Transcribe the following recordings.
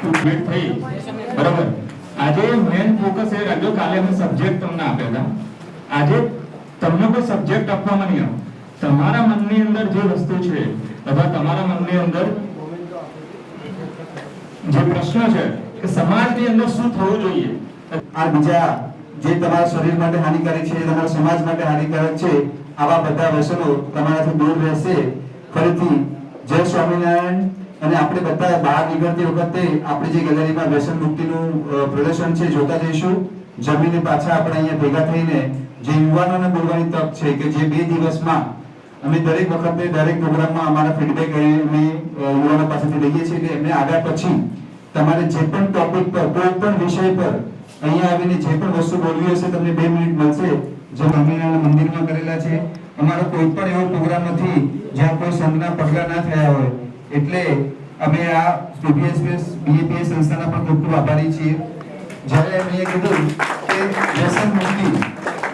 Complete થઈ બરાબર. આજે મેન ફોકસ એ રાખજો, કાલે અમે સબ્જેક્ટ તમને આપ્યા હતા, આજે તમને કોઈ સબ્જેક્ટ આપવામાં નહીં આવે. તમારા મનની અંદર જે વસ્તુ છે અથવા તમારા મનની અંદર જે પ્રશ્ન છે કે સમાજની અંદર શું થવું જોઈએ, આ બીજા જે તમારા શરીર માટે હાનિકારક છે, તમારા સમાજ માટે હાનિકારક છે, આવા બધા વ્યસનો તમારાથી દૂર રહેશે. ફરીથી જય સ્વામિનારાયણ. અને આપણે બધા બહાર નીકળતી વખતે આપણી જે ગેલેરીમાં વ્યસન મુક્તિનું પ્રદર્શન છે જોતા જઈશું. જમીને પાછા આપણે અહીંયા ભેગા થઈને જે યુવાનોને બોલવાની તક છે કે જે 2 દિવસમાં અમે દરેક વખતે દરેક પ્રોગ્રામમાં અમારા ફીડબેક અમે યુવાનો પાસેથી લઈએ છીએ કે એમને આગળ પછી તમારે જે પણ ટોપિક પર કોઈ પણ વિષય પર અહીંયા આવીને જે પણ વસ્તુ બોલવી હશે તમને 2 મિનિટ મળશે. જે સ્વામિનારાયણ મંદિરમાં કરેલા છે. અમારો કોઈ પણ એવો પ્રોગ્રામ નથી જ્યાં કોઈ સંતના પગલા ના થયા હોય. એટલે અમે આ બીપીએસ સંસ્થાના પણ ખૂબ ખૂબ આભારી છીએ. જ્યારે મેં કીધું કે વ્યસન મુક્તિ,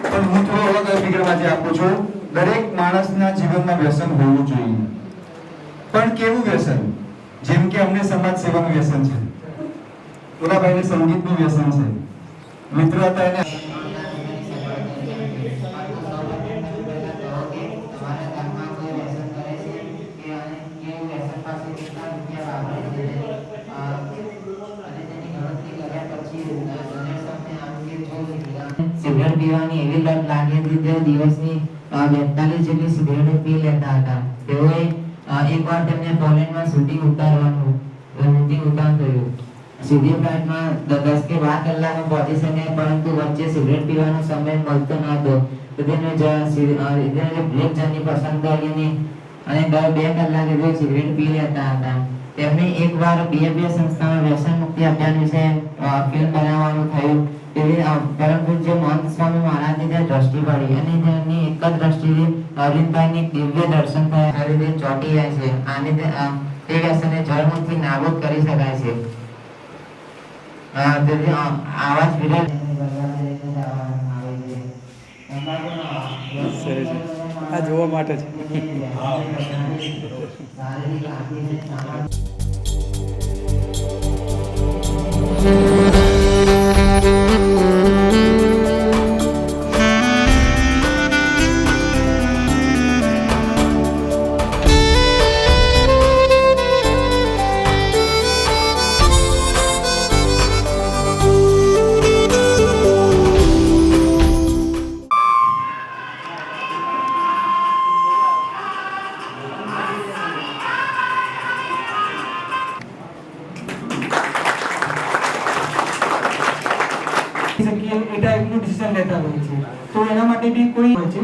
પણ હું થોડો અલગ અભિપ્રાય આપું છું. દરેક માણસના જીવનમાં વ્યસન હોવું જોઈએ, પણ કેવું વ્યસન? જેમ કે અમને સમાજ સેવાનું વ્યસન છે, ઓલાભાઈને સંગીતનું વ્યસન છે, મિત્રતા એને સિગરેટ પીવાની એવી લત લાગી હતી કે દિવસની 42 જેટલી સિગરેટ પી લેતા હતા. તેઓએ એકવાર તેમને પોલેન્ડમાં શૂટિંગ ઉતારવાનું થયું. સીધી ફ્લાઇટમાં 10 કે 12 કલાકમાં પહોંચી શકે, પરંતુ વચ્ચે સિગરેટ પીવાનો સમય મળતો ન હતો. તો તેને બ્રેક જર્ની પસંદ કરીને અને દર 2 કલાકે રોજ સિગરેટ પી લેતા હતા. તેમને એકવાર બીએપીએ સંસ્થામાં વ્યસન મુક્તિ અભિયાન વિશે ફિલ્મ બનાવવાનું થયું. પરંતુ જે મહંત સ્વામી મહારાજની ત્યાં દ્રષ્ટિ પડી અને તેમની એક જ દ્રષ્ટિથી અરવિંદભાઈની દિવ્ય દર્શન થયા. આ રીતે ચોંટી જાય છે. આને તે વ્યસનને જળમૂળથી નાબૂદ કરી શકાય છે. તેથી આવા જ વિરલ આ જોવા માટે છે. તો એના માટે બી કોઈ હોય છે.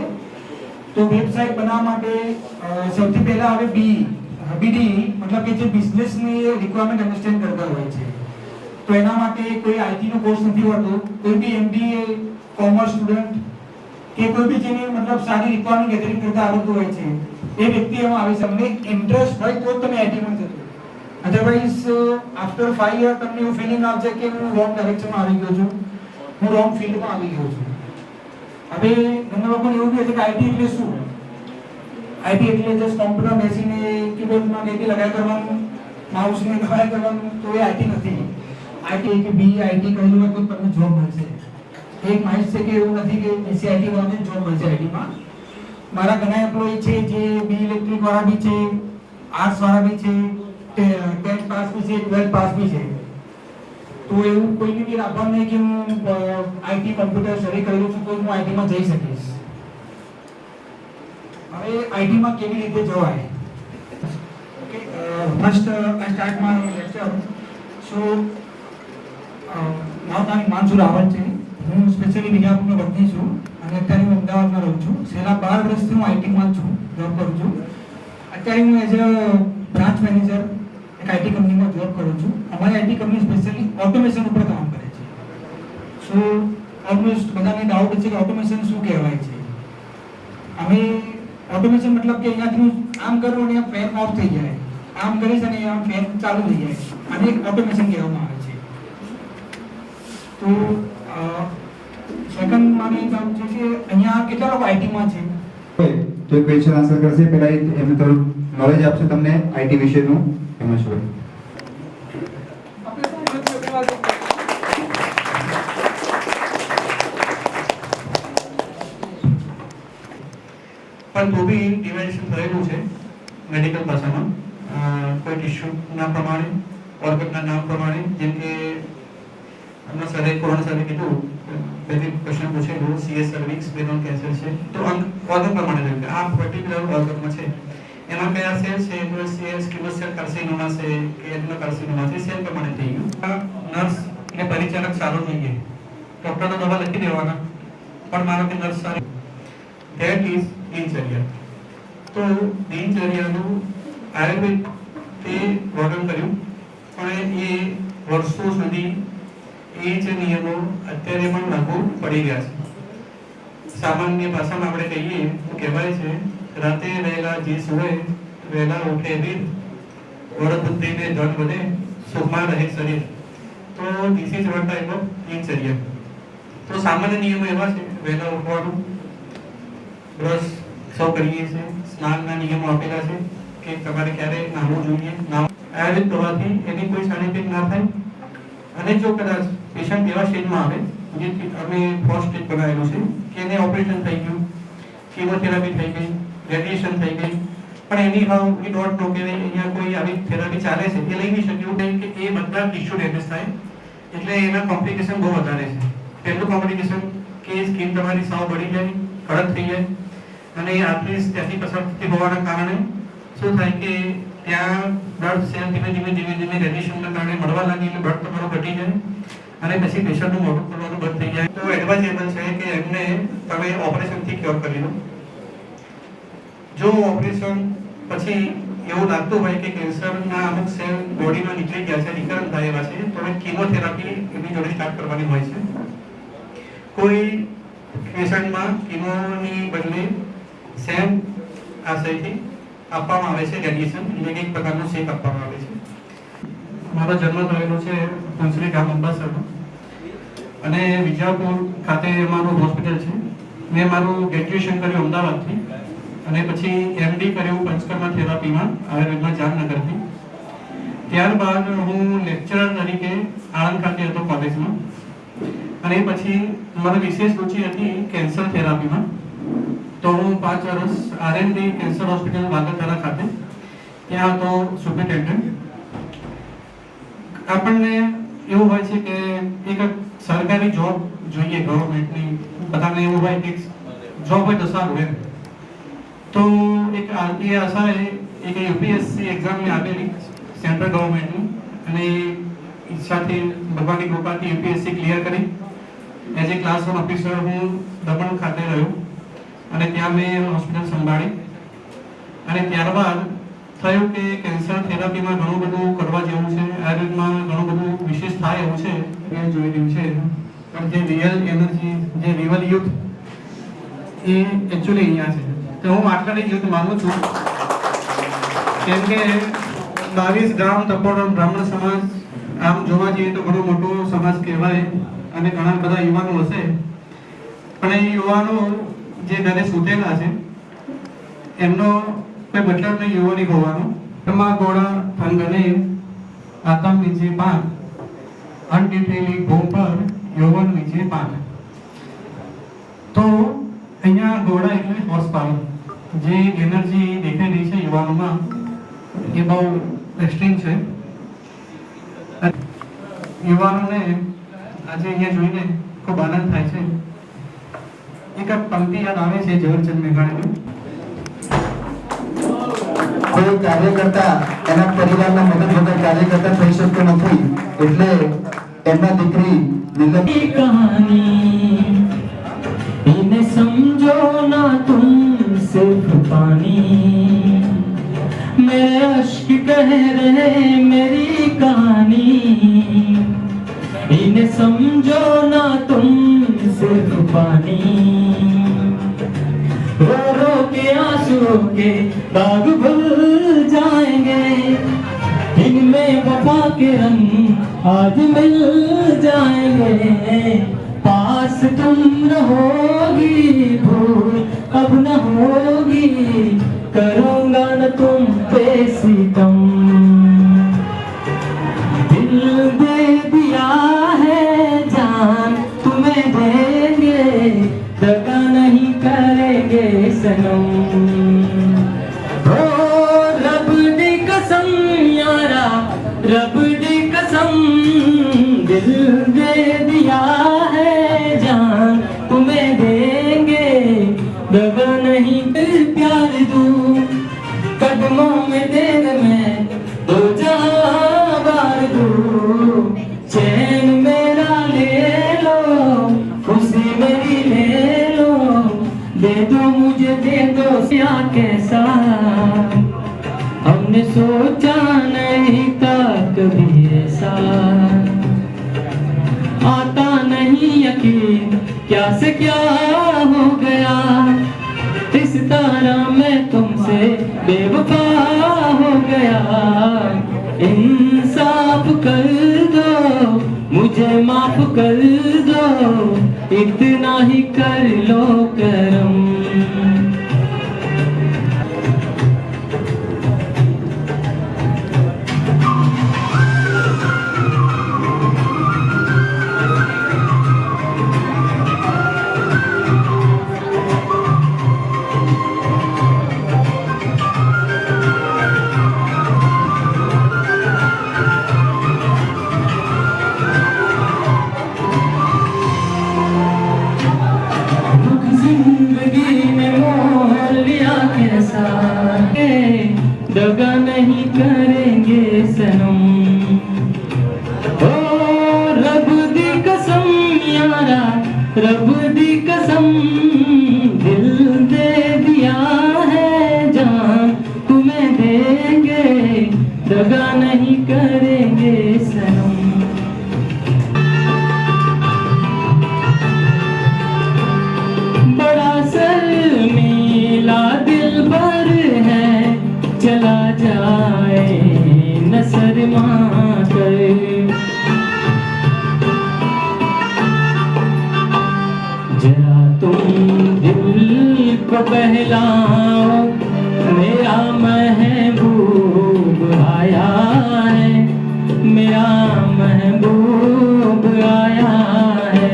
તો વેબસાઇટ બનાવવા માટે સૌથી પહેલા હવે બીડી મતલબ કે જે બિઝનેસની રિક્વાયરમેન્ટ અન્ડરસ્ટેન્ડ કરતા હોય છે. તો એના માટે કોઈ આઈટી નો કોર્સ નથી હોતો. કોઈ બી એમબીએ કોમર્સ સ્ટુડન્ટ કે કોઈ બી જેને મતલબ સારી રિક્વાયરમેન્ટ ગેધરિંગ કરતા આવડતું હોય છે એ વ્યક્તિ એમાં આવી શકે. ઇન્ટરેસ્ટ હોય તો તમે આઈટીમાં જજો. અધરવાઇઝ આફ્ટર 5 યર તમને એવું ફિલિંગ આવશે કે હું રોંગ ડાયરેક્શનમાં આવી ગયો છું, હું રોંગ ફિલ્ડમાં આવી ગયો છું. હવે ઘણા લોકોને એવું કહે છે કે આઈટી એટલે શું? આઈટી એટલે જસ્ટ કોમ્પ્યુટર બેસીને કીબોર્ડમાં કંઈક લગાય કરવાનું, માઉસને દબાય કરવાનું, તો એ આઈટી નથી. આઈટી કે બી આઈટી કરેલું હોય તો તમને જોબ મળશે. એક માહિતી છે કે એવું નથી કે બીસીઆઈટી વાળાને જોબ મળશે આઈટીમાં. મારા ઘણા એમ્પ્લોયી છે જે બી ઇલેક્ટ્રિક વાળા બી છે, આર્ટ્સ વાળા બી છે, 10th પાસ બી છે, 12th પાસ બી છે. તો એવું કોઈને બી રાખવાનું નહીં કે હું આઈટી કોમ્પ્યુટર સ્ટડી કરેલું છું તો હું આઈટીમાં જઈ શકીશ. હવે આઈટીમાં કેવી રીતે જવાય? Okay, first I start my lecture. So મારું નામ હિમાંશુ રાવલ છે. હું સ્પેશિયલી બીજાપુરનો વતની છું અને અત્યારે હું અમદાવાદમાં રહું છું. છેલ્લા 12 વર્ષથી હું આઈટીમાં છું, જોબ કરું છું. અત્યારે હું એઝ અ બ્રાન્ચ મેનેજર એક આઈટી કંપનીમાં જોબ કરું છું. અમારી આઈટી કંપની સ્પેશિયલી ઓટોમેશન ઉપર કામ કરે છે. સો ઓલમોસ્ટ બધાને ડાઉટ છે કે ઓટોમેશન શું કહેવાય છે. અમે ઓટોમેશન મતલબ કે અહીંયાથી હું આમ કરું અને ફેન ઓફ થઈ જાય, આમ કરીશ અને આમ ફેન ચાલુ થઈ જાય, આને ઓટોમેશન કહેવામાં આવે છે. તો સેકન્ડ મારી કામ છે કે અહીંયા કેટલા લોકો આઈટીમાં છે? તો ક્વેશ્ચન આન્સર કરશે. પહેલા એમને થોડું નોલેજ આપશે તમને આઈટી વિશેનું. એમાં શું પણ તો બી ડિવાઇડેશન થયેલું છે મેડિકલ ભાષામાં કોઈ ટિશ્યુના પ્રમાણે, ઓર્ગનના નામ પ્રમાણે. જેમ કે હમણાં સરે કોરોના સરે કીધું, પહેલી ક્વેશ્ચન પૂછેલું CS સર્વિક્સ બેનોન કેન્સર છે, તો ઓર્ગન પ્રમાણે જોયું કે આ પર્ટિક્યુલર ઓર્ગનમાં છે, એમાં કયા સેલ છે, તો સેલ સ્ક્વિમસ સેલ કાર્સિનોમા છે કે એડનો કાર્સિનોમા છે, સેલ પ્રમાણે થઈ ગયું. નર્સ ને પરિચારક સારો જોઈએ, ડોક્ટર તો દવા લખી દેવાના, પણ માનો કે નર્સ સારી, ધેટ ઇઝ દિનચર્યા. તો દિનચર્યાનું આયુર્વેદ તે વર્ણન કર્યું, પણ એ વર્ષો સુધી એ જ નિયમો અત્યારે પણ લાગુ પડી ગયા છે. સામાન્ય ભાષામાં આપણે કહીએ તો કહેવાય છે, રાતે વહેલા જે સુવે વહેલા ઉઠે વીર, વડ બુદ્ધિને ધન વધે, સુખમાં રહે શરીર. તો this is one type of દિનચર્યા. તો સામાન્ય નિયમો એવા છે, વહેલા ઉઠવાનું, બ્રશ સૌ કરીએ છીએ, સ્નાનના નિયમો આપેલા છે કે તમારે ક્યારે નહાવું જોઈએ. આયુર્વેદ દવાથી એની કોઈ સાઇડ ઇફેક્ટ ના થાય. અને જો કદાચ પેશન્ટ એવા સ્ટેજમાં આવે, જે અમે ફર્સ્ટ સ્ટેજ બનાવેલું છે કે એને ઓપરેશન થઈ ગયું, કીમોથેરાપી થઈ ગઈ, રેડિયેશન થઈ ગઈ, પણ એની હાવ વી ડોન્ટ નો કે અહીંયા કોઈ આવી થેરાપી ચાલે છે, એ લઈ નહીં શક્યું નહીં કે એ બધા ટિશ્યુ ડેમેજ થાય, એટલે એના કોમ્પ્લિકેશન બહુ વધારે છે. પહેલું કોમ્પ્લિકેશન કે સ્કિન તમારી સાવ બળી જાય, કડક થઈ જાય, અને એ આર્ટરીઝ ત્યાંથી પસાર થતી હોવાના કારણે શું થાય કે ત્યાં બ્લડ સેલ ધીમે ધીમે રેડિયેશનના કારણે મળવા લાગે, એટલે બ્લડ તમારું ઘટી જાય અને પછી પેશન્ટનું મોઢું ખોલવાનું બંધ થઈ જાય. તો એડવાઇઝેબલ છે કે એમને તમે ઓપરેશનથી ક્યોર કરી લો. જો ઓપરેશન પછી એવું લાગતું હોય કે કેન્સરના અમુક સેલ બોડીમાં નીકળી ગયા છે, રિકરન્ટ થાય એવા છે, તો કીમોથેરાપી એની જોડે સ્ટાર્ટ કરવાની હોય છે. કોઈ પેશન્ટમાં કીમોની બદલે સેમ આશયથી આપવામાં આવે છે રેડિયેશન, એટલે એક પ્રકારનો શેક આપવામાં આવે છે. મારો જન્મ થયેલો છે કુંસરી ગામ અંબાસરમાં, અને વિજાપુર ખાતે મારું હોસ્પિટલ છે. મેં મારું ગ્રેજ્યુએશન કર્યું અમદાવાદથી, અને પછી MD કર્યું પંચકર્મા થેરાપીમાં આયુર્વેદમાં જામનગરથી. ત્યારબાદ હું લેક્ચરર તરીકે આણંદ ખાતે હતો કોલેજમાં, અને પછી મારી વિશેષ રુચિ હતી કેન્સર થેરાપીમાં. તો હું 5 વર્ષ R&D કેન્સર હોસ્પિટલ વાગલધરા ખાતે ત્યાં હતો સુપરિન્ટેન્ડન્ટ. આપણને એવું હોય છે કે એક સરકારી જોબ જોઈએ, ગવર્મેન્ટની, બધાને એવું હોય કે જોબ હોય તો સારું એમ. તો એક એ આશાએ એક UPSC એક્ઝામ મેં આપેલી સેન્ટ્રલ ગવર્મેન્ટની, અને ઈચ્છાથી ભગવાનની કૃપાથી UPSC ક્લિયર કરી. એઝ એ ક્લાસ 1 ઓફિસર હું દમણ ખાતે રહ્યો, અને ત્યાં મેં હોસ્પિટલ સંભાળી. અને ત્યારબાદ થયું કે કેન્સર થેરાપીમાં ઘણું બધું કરવા જેવું છે, આયુર્વેદમાં ઘણું બધું વિશેષ થાય એવું છે, એ જોઈ રહ્યું છે. પણ જે રિયલ એનર્જી, જે રિવલ યુથ, એ એકચ્યુઅલી અહીંયા છે. તો હું માટલાની યુથ માનું છું, કેમ કે 22 ગામ તપોવન બ્રાહ્મણ સમાજ આમ જોવા જઈએ તો ઘણો મોટો સમાજ કહેવાય, અને ઘણા બધા યુવાનો હશે, પણ એ યુવાનો જે ઘરે સૂતેલા છે એમનો કોઈ મતલબ નહીં યુવાની હોવાનો. તમા ગોળા થંગને આતમ નીચે પાન, અનડીટેલી ભૂમ પર યૌવન નીચે પાન. તો અહીંયા ગોળા એટલે હોર્સ પાવર, જે એનર્જી દેખાઈ રહી છે યુવાનોમાં એ બહુ એક્સ્ટ્રીમ છે. યુવાનોને આજે અહીંયા જોઈને ખૂબ આનંદ થાય છે. એક પંક્તિ યાદ આવે છે ઝવેરચંદ મેઘાણીની. કોઈ કાર્યકર્તા એના પરિવારના મદદ વગર કાર્યકર્તા થઈ શકતો નથી, એટલે એમના દીકરી की कहानी इन्हें समझो ना तुम सिर्फ पानी मेरे अश्क कह रहे मेरी कहानी इन्हें समझो ना तुम सिर्फ पानी रो रो के आंसुओं के दाग भूल जाएंगे इनमें वफा के रंग आज मिल जाएंगे पास तुम रहोगी भूल अब न होगी करूँगा न तुम पे सितम दिल दे दिया है जान तुम्हें देंगे दगा नहीं करेंगे सनम हमने सोचा नहीं था कभी ऐसा, आता नहीं यकीन क्या से क्या हो गया, इस तरह मैं तुमसे बेवफा हो गया। इंसाफ कर दो, मुझे माफ कर दो, इतना ही कर लो करम। जिंदगी में मोह लिया कैसा, दगा नहीं करेंगे सनम। ओ रब दी कसम यारा, रब दी कसम, दिल दे दिया है जान तुम्हें देंगे, दगा नहीं करेंगे सनम। बड़ा शर्मीला दिल भर है, चला जाए न शर्मा कर। जरा तुम दिल को बहलाओ, मेरा महबूब आया है, मेरा महबूब आया है।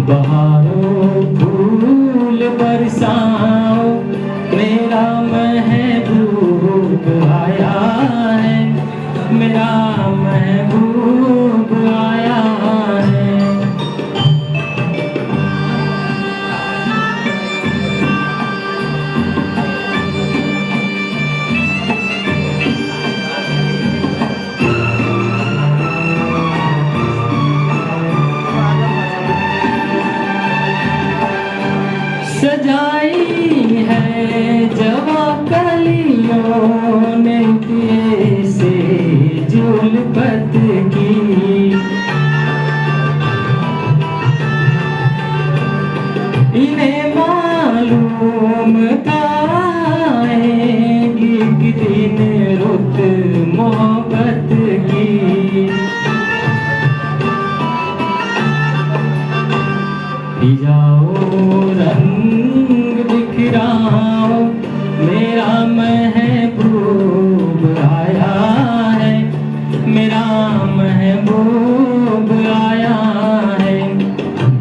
बहारों फूल बरसाओ, मेरा महबूब आया है, मेरा महबूब आया है। सजाई है जवा कलियों ने से जुल्फत की, इन्हें मालूम था आएगी एक दिन रुत मोहब्बत की। जाओ रंग बिखराओ, मेरा महबूब आया है, मेरा महबूब आया है।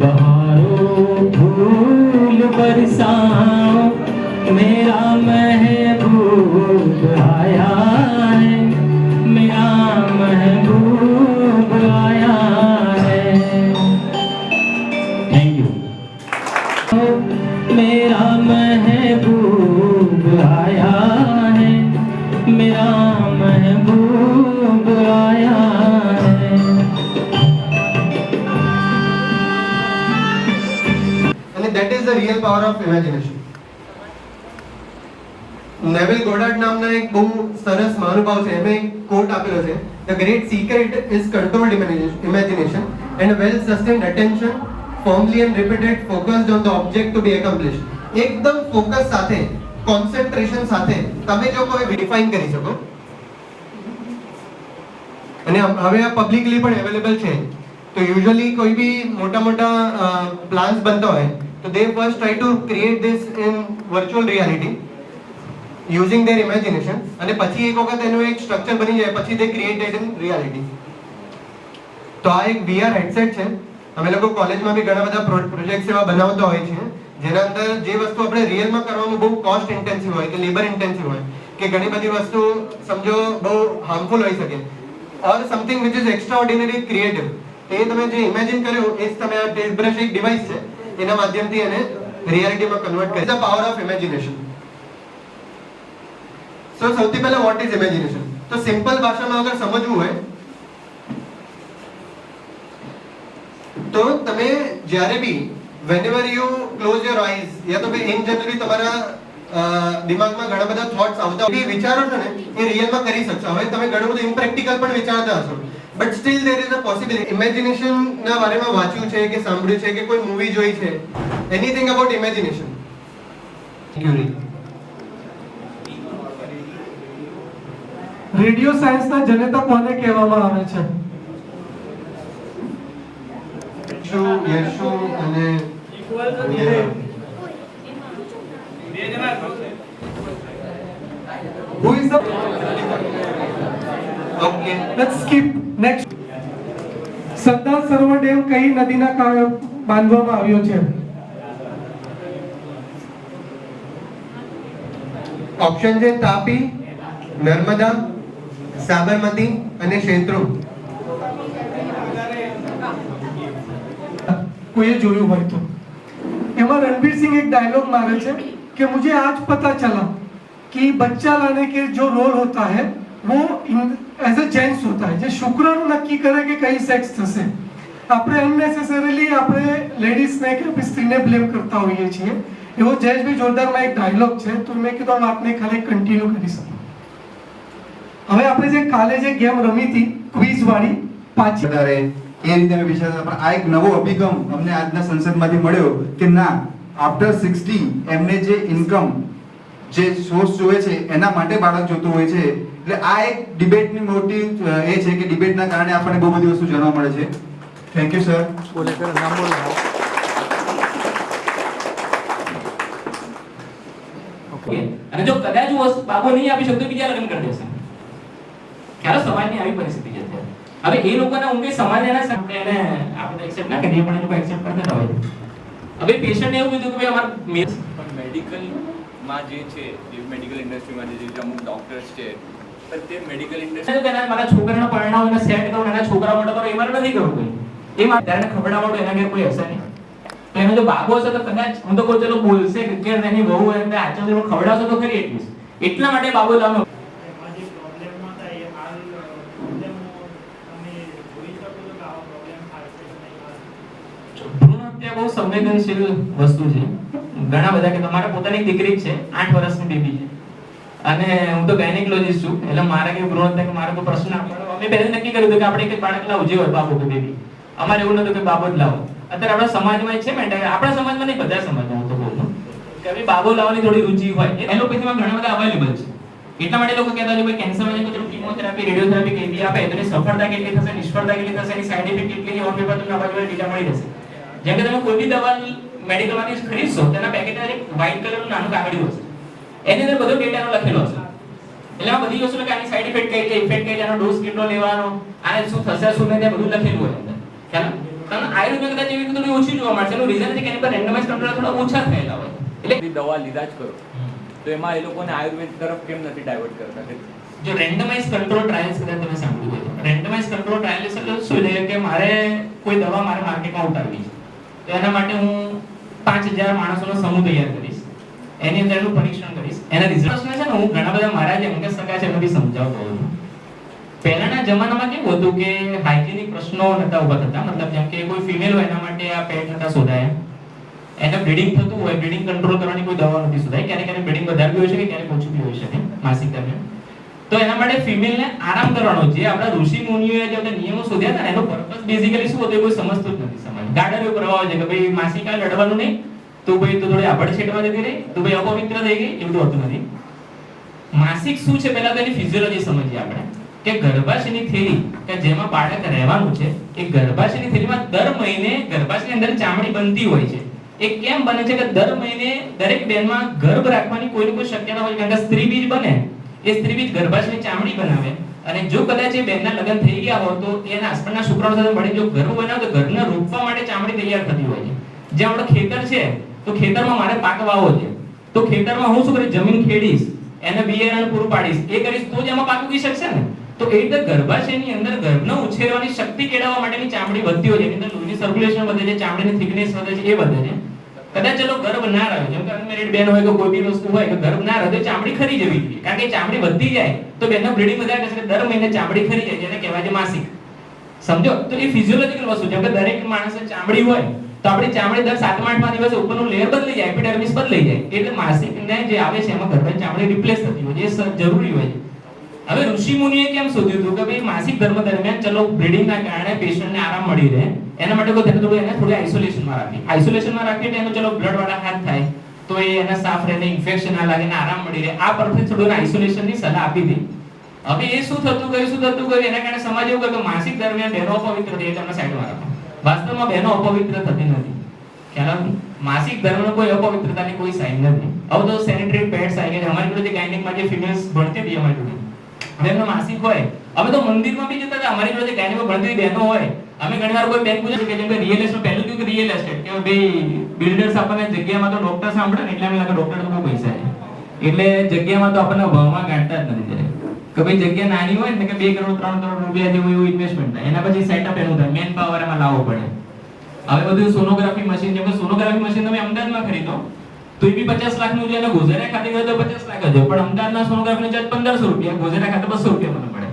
बहारों फूल बरसाओ, मेरा महबूब आया है, मेरा महबूब आया है। Thank you. मेरा महबूब आया है, मेरा महबूब आया है। And that is the real power of imagination. Neville Goddard નામના એક બહુ સરસ મહાનુભાવ છે, એમણે એક કોટ આપેલો છે, The great secret is controlled imagination and well sustained attention, firmly and repeated focused on the object to be accomplished. એકદમ ફોકસ સાથે, કોન્સન્ટ્રેશન સાથે તમે જો કોઈ ડિફાઇન કરી શકો, અને હવે આ પબ્લિકલી પણ અવેલેબલ છે, તો યુઝ્યુઅલી કોઈ બી મોટા મોટા પ્લાન્સ બનતા હોય તો they first try to create this in virtual reality using their imagination, અને પછી એક વખત એનું એક સ્ટ્રક્ચર બની જાય પછી they create it in reality. તો આ એક VR હેડસેટ છે. અમે લોકો કોલેજમાં બી ઘણા બધા પ્રોજેક્ટ્સ એવા બનાવતા હોય છે જેના અંદર જે વસ્તુ આપણે રિયલમાં કરવામાં બહુ કોસ્ટ ઇન્ટેન્સિવ હોય કે લેબર ઇન્ટેન્સિવ હોય કે ઘણી બધી વસ્તુ સમજો બહુ હાર્મફુલ હોઈ શકે, or something which is extraordinary creative, એ તમે જે ઇમેજિન કર્યું એ જ તમે આ ટેસ્ટ બ્રશ એક ડિવાઇસ છે એના માધ્યમથી એને રિયાલિટીમાં કન્વર્ટ કરી. The power of imagination. So સૌથી પહેલા વોટ ઇઝ ઇમેજિનેશન? તો સિમ્પલ ભાષામાં અગર સમજવું હોય તો તમે જ્યારે બી whenever you close your eyes યા તો કે ઇન જનરલી તમારા દિમાગમાં ઘણા બધા થોટ્સ આવતા હોય, એ વિચારો છો ને એ રિયલમાં કરી શકશો. હવે તમે ઘણું બધું ઇમ્પ્રેક્ટિકલ પણ વિચારતા હશો, but still there is a possibility. Imagination ના બારેમાં વાંચ્યું છે કે સાંભળ્યું છે કે કોઈ મૂવી જોઈ છે, એનીથિંગ અબાઉટ ઇમેજિનેશન? રેડિયો સાયન્સના જનતા કોને કહેવામાં આવે છે? યશુ અને Who is the okay. Let's skip next. Sardar Sarovar dam કઈ નદીના કારણે બાંધવામાં આવ્યો છે? ઓપ્શન છે તાપી, નર્મદા, સાબરમતી અને શેત્રુંગ. કોઈએ જોયું હોય તો એમાં रणवीर सिंह एक डायलॉग मारे છે कि मुझे आज पता चला कि बच्चा लाने के जो रोल होता है वो एज अ जेंट्स होता है, જે શુક્રાણુ નક્કી કરે કે કઈ સેક્સ થશે. આપણે અનનેસેસરીલી આપણે લેડીઝને કે આપણી સ્ત્રીને બ્લેમ કરતા હોઈએ છીએ. એવો જયેશભાઈ જોરદારમાં એક ડાયલોગ છે, તો મેં કીધું આ વાતને ખાલી કન્ટિન્યુ કરી શકું. હવે આપણે જે કાલે જે ગેમ રમી હતી ક્વિઝ વાળી પાછી વધારે એ રીતે અમે વિચારતા, પણ આ એક નવો અભિગમ અમને આજના સંસદમાંથી મળ્યો કે ના, આફ્ટર 60 એમને જે ઇન્કમ જે સોર્સ જોઈએ છે એના માટે બાળક જોતું હોય છે. એટલે આ એક ડિબેટની મોટી એ છે કે ડિબેટના કારણે આપણને બહુ બધી વસ્તુ જાણવા મળે છે. Thank you sir. બોલે કરે નામ બોલો. ઓકે. અને જો કદાચ હું બાબો નહીં આપી શકતો, બીજા લગ્ન કરી દેશે. ખ્યાલ સમાજની આવી પરિસ્થિતિ છે અત્યારે. હવે એ લોકોના ઊંઘે સમાજ એના સામે એને આપણે એક્સેપ્ટ ના કરીએ, પણ એ લોકો એક્સેપ્ટ કરતા હોય. હવે પેશન્ટ એવું કીધું કે ભાઈ અમાર મેડિકલ માં જે છે, જે મેડિકલ ઇન્ડસ્ટ્રીમાં જે અમુક ડોક્ટર્સ છે, પણ તે મેડિકલ ઇન્ડસ્ટ્રી તેના મારા છોકરાના પરિણામોને સેટ કરું, એના છોકરા માટે કરું, એ મારે નથી કરવું કોઈ. એ મારે ત્યારે ખવડાવવાનું એના ઘેર કોઈ હશે નહીં. તો એનો જો બાબો હશે તો કદાચ હું તો કોઈ ચલો બોલશે કે એની વહુ એમને આચર ખવડાવશો તો ખરી એટલીસ્ટ. એટલા માટે બાબો લાવવાનો. ભ્રૂણ હત્યા બહુ સંવેદનશીલ વસ્તુ છે. ઘણા બધા કે તમારા પોતાની દીકરી છે, 8 વર્ષની બેબી છે, અને હું તો ગાયનેકોલોજીસ્ટ છું, એટલે મારે કે ભ્રૂણ હત્યા કે મારે કોઈ પ્રશ્ન ના પડે. અમે પહેલા નક્કી કર્યું હતું કે આપણે એક બાળક લાવું, જે હોય બાબો કે બેબી. અમારે એવું નતું કે બાબો જ લાવો. અત્યારે આપણા સમાજમાં છે મેન્ટાલિટી, આપણા સમાજમાં નહીં, બધા સમાજમાં હું તો કહું છું કે ભાઈ બાબો લાવવાની થોડી રુચિ હોય. એલોપેથીમાં ઘણા બધા અવેલેબલ છે. એટલા માટે લોકો કહેતા હોય કે કેન્સરમાં જઈને તો કીમોથેરાપી, રેડિયોથેરાપી કેવી આપે તો એની સફળતા કેટલી થશે, નિષ્ફળતા કેટલી થશે, એની સાઇડ ઇફેક્ટ કેટલી છે, ઓન પેપર તમને અવાજ ડીટા મળી જશે. જેમ કે તમે કોઈ બી દવા મેડિકલમાંથી ખરીદશો, તેના પેકેટમાં એક વ્હાઇટ કલરનું નાનું કાગળિયું હશે, એની અંદર બધો ડેટાનો લખેલો હશે. એટલે આ બધી વસ્તુ કે આની સાઇડ ઇફેક્ટ કઈ છે, ઇફેક્ટ કઈ છે, આનો ડોઝ કેટલો લેવાનો, આને શું થશે શું નહીં, તે બધું લખેલું હોય અંદર. ખ્યાલ? કારણ આયુર્વેદ કદાચ એવી થોડી ઓછી જોવા મળશે. એનું રીઝન છે કે એની પર રેન્ડમાઇઝ કંટ્રોલ થોડા ઓછા થયેલા હોય. એટલે દવા લીધા જ કરો, તો એમાં એ લોકોને આયુર્વેદ તરફ કેમ નથી ડાયવર્ટ કરતા? જો રેન્ડમાઇઝ કંટ્રોલ ટ્રાયલ્સ કદાચ તમે સાંભળ્યું હોય, રેન્ડમાઇઝ કંટ્રોલ ટ્રાયલ્સ એટલે શું છે કે મારે કોઈ દવા મારે માર્કેટમાં ઉતારવી છે, તો એના માટે હું 5000 માણસોનો સમૂહ તૈયાર કરીશ, એની અંદર એનું પરીક્ષણ કરીશ, એના રિઝલ્ટ છે ને હું ઘણા બધા મારા જે અંગત સગા છે એમાંથી સમજાવતો હોઉં છું. પહેલાના જમાનામાં કેવું હતું કે હાઇજેનિક પ્રશ્નો નતા ઉભા થતા, મતલબ જેમ કે કોઈ ફિમેલ હોય એના માટે આ પેડ નતા શોધાયા, એને બ્લીડિંગ થતું હોય, બ્લીડિંગ કંટ્રોલ કરવાની કોઈ દવા નથી શોધાઈ, ક્યારેક બ્લીડિંગ વધારે હોય શકે, ક્યારેક ઓછું બી હોઈ શકે માસિક દરમિયાન. તો એના માટે ફિમેલને આરામ કરવાનો જે આપણા ઋષિ મુનિઓએ જે નિયમો શોધ્યા હતા એનો પર્પસ બેઝિકલી શું હતો એ કોઈ સમજતું જ નથી સમાજ. ગાર્ડન ઉપર પ્રભાવ છે કે ભાઈ માસિક કાળ લડવાનું નહીં, તો ભાઈ તો થોડી આભડ છેટવા જતી રહી, તો ભાઈ અપવિત્ર થઈ ગઈ, એવું હોતું નથી. માસિક શું છે પહેલા તો એની ફિઝિયોલોજી સમજીએ આપણે કે ગર્ભાશયની થેલી કે જેમાં બાળક રહેવાનું છે, એ ગર્ભાશયની થેલીમાં દર મહિને ગર્ભાશયની અંદર ચામડી બનતી હોય છે. એ કેમ બને છે કે દર મહિને દરેક બહેનમાં ગર્ભ રાખવાની કોઈને કોઈ શક્યતા હોય, કારણ કે સ્ત્રી બીજ બને, એ સ્ત્રી બીજ ગર્ભાશયની ચામડી બનાવે, અને જો કદાચ એ બહેનના લગ્ન થઈ ગયા હોય તો એના હસબન્ડના શુક્રાણુ સાથે મળી જો ગર્ભ બનાવે તો ગર્ભને રોકવા માટે ચામડી તૈયાર થતી હોય છે. જે આપણો ખેતર છે, તો ખેતરમાં મારે પાક વાવવો છે, તો ખેતરમાં હું શું કરીશ, જમીન ખેડીશ, એને બિયારણ પૂરું પાડીશ, એ કરીશ તો જ એમાં પાક ઉગી શકશે ને. તો એ રીતે ગર્ભાશયની અંદર ગર્ભને ઉછેરવાની શક્તિ કેળવવા માટેની ચામડી વધતી હોય છે, એની અંદર લોહીની સર્ક્યુલેશન વધે છે, ચામડીની થિકનેસ વધે છે, એ વધે છે. કદાચ ચલો ગર્ભ ના રહ્યો, જેમ કે અનમેરિડ બેન હોય કે કોઈ બી વસ્તુ હોય કે ગર્ભ ના રહ્યો તો ચામડી ખરી જવી જોઈએ, કારણ કે ચામડી વધતી જાય તો બેનનો બ્લીડિંગ વધારે થશે, દર મહિને ચામડી ખરી જાય, જેને કહેવાય છે માસિક. સમજો? તો એ ફિઝિયોલોજીકલ વસ્તુ છે કે દરેક માણસે ચામડી હોય તો આપણી ચામડી દર 7-8 દિવસે ઉપરનું લેયર બદલી જાય, એપિડર્મિસ બદલાઈ જાય, એટલે માસિકને જે આવે છે એમાં ગર્ભની ચામડી રિપ્લેસ થતી હોય છે, એ જરૂરી હોય છે. હવે ઋષિ મુનિએ કેમ શોધ્યું હતું કે ભાઈ માસિક ધર્મ દરમિયાન ચલો બ્લીડિંગના કારણે પેશન્ટને આરામ મળી રહે, એના માટે કોઈ થોડું આઇસોલેશનમાં રાખી એટલે એનો ચલો બ્લડ વાળા હાથ થાય તો એ એને સાફ રહે, ઇન્ફેક્શન ના લાગે, આરામ મળી રહે, આ પરથી થોડું આઇસોલેશનની સલાહ આપી હતી. હવે એ શું થતું ગયું એના કારણે સમાજ એવું કહે કે માસિક દરમિયાન બહેનો અપવિત્ર થઈ, તમને સાઈડમાં રાખો. વાસ્તવમાં બહેનો અપવિત્ર થતી નથી. ખ્યાલ માસિક ધર્મનો કોઈ અપવિત્રતાની કોઈ સાઇન નથી. હવે તો સેનિટરી પેડ્સ આવી ગયા. અમારી જોડે જે ગાયનેકમાં જે ફિમેલ્સ ભણતી હતી અમારી જોડે, એમનો માસિક હોય, અમે તો મંદિરમાં બી જતા હતા, અમારી જોડે જે ગાયનેકમાં ભણતી બહેનો હોય, અમે ઘણીવાર કોઈ બેન પૂછે કે જેમ કે રિયલ એસ્ટેટ, પહેલું કીધું કે રિયલ એસ્ટેટ, કે ભાઈ બિલ્ડર્સ આપણને જગ્યામાં તો ડોક્ટર સાંભળે ને એટલે એમ લાગે ડોક્ટર તો બહુ પૈસા છે એટલે જગ્યામાં તો આપણને ભાવમાં ગાંઠતા જ નથી ત્યારે કે ભાઈ જગ્યા નાની હોય ને કે 2 કરોડ 3 કરોડ રૂપિયા જેવું એવું ઇન્વેસ્ટમેન્ટ થાય, એના પછી સેટઅપ એનું થાય, મેન પાવર એમાં લાવવો પડે. હવે બધું સોનોગ્રાફી મશીન, જેમ કે સોનોગ્રાફી મશીન તમે અમદાવાદમાં ખરીદો તો એ બી 50 લાખનું છે અને ગોઝેરા ખાતે ગયો તો 50 લાખ જ હોય, પણ અમદાવાદના સોનોગ્રાફીનો ચાર્જ 1500 રૂપિયા, ગોઝેરા ખાતે 200 રૂપિયા મને પડે.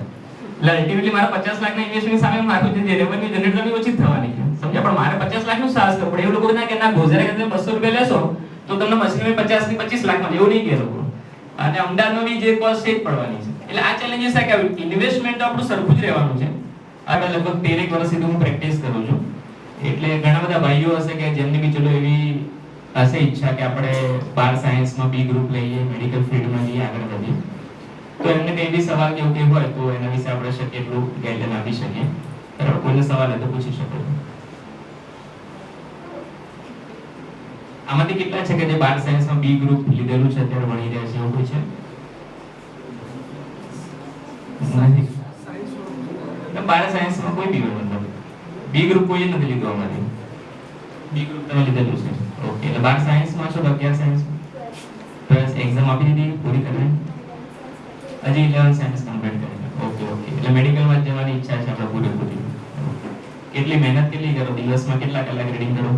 એટલે અલ્ટિમેટલી મારા 50 લાખના ઇન્વેસ્ટમેન્ટ સામે મારું જે રેવન્યુ જનરેટ કરવી ઓછી થવાની છે, સમજ્યા? પણ મારે 50 લાખનું સાહસ કરવું પડે. એવું લોકો ના કે ના ગોઝેરા ખાતે 200 રૂપિયા લેશો તો તમને મશીન 50 થી 25 લાખમાં એવું નહીં કે લોકો, અને અમદાવાદમાં બી જે કોસ્ટ છે જ પડવાની છે. એટલે આ ચેલેન્જીસ છે કે ઇન્વેસ્ટમેન્ટ આપણું સરખું જ રહેવાનું છે. આ લગભગ 13 વર્ષથી હું પ્રેક્ટિસ કરું છું, એટલે ઘણા બધા ભાઈઓ હશે કે જેમની બી ચલો એવી હશે ઈચ્છા કે આપણે બાર સાયન્સમાં બી ગ્રુપ લઈએ, મેડિકલ ફિલ્ડમાં જઈએ, આગળ વધીએ, તો એમને કઈ બી સવાલ કે એવું હોય તો એના વિશે આપણે શક્ય એટલું ગાઈડલાઈન આપી શકીએ. બરાબર, કોઈને સવાલ હોય તો પૂછી શકો. આમાંથી કેટલા છે કે જે બાર સાયન્સમાં બી ગ્રુપ લીધેલું છે અત્યારે ભણી રહ્યા છે, એવું કોઈ છે? નથી. બાર સાયન્સમાં કોઈ બી મતલબ બી ગ્રુપ કોઈ નથી લીધું આમાંથી? બી ગ્રુપ તમે લીધેલું છે, ઓકે. એટલે બાર સાયન્સમાં છો તો 11 સાયન્સમાં બસ એક્ઝામ આપી દીધી, પૂરી કરી, હજી 11 સાયન્સ કમ્પ્લીટ કરી, ઓકે ઓકે. એટલે મેડિકલમાં જવાની ઈચ્છા છે આપણે પૂરેપૂરી. કેટલી મહેનત કેટલી કરો, દિવસમાં કેટલા કલાક રીડિંગ કરો?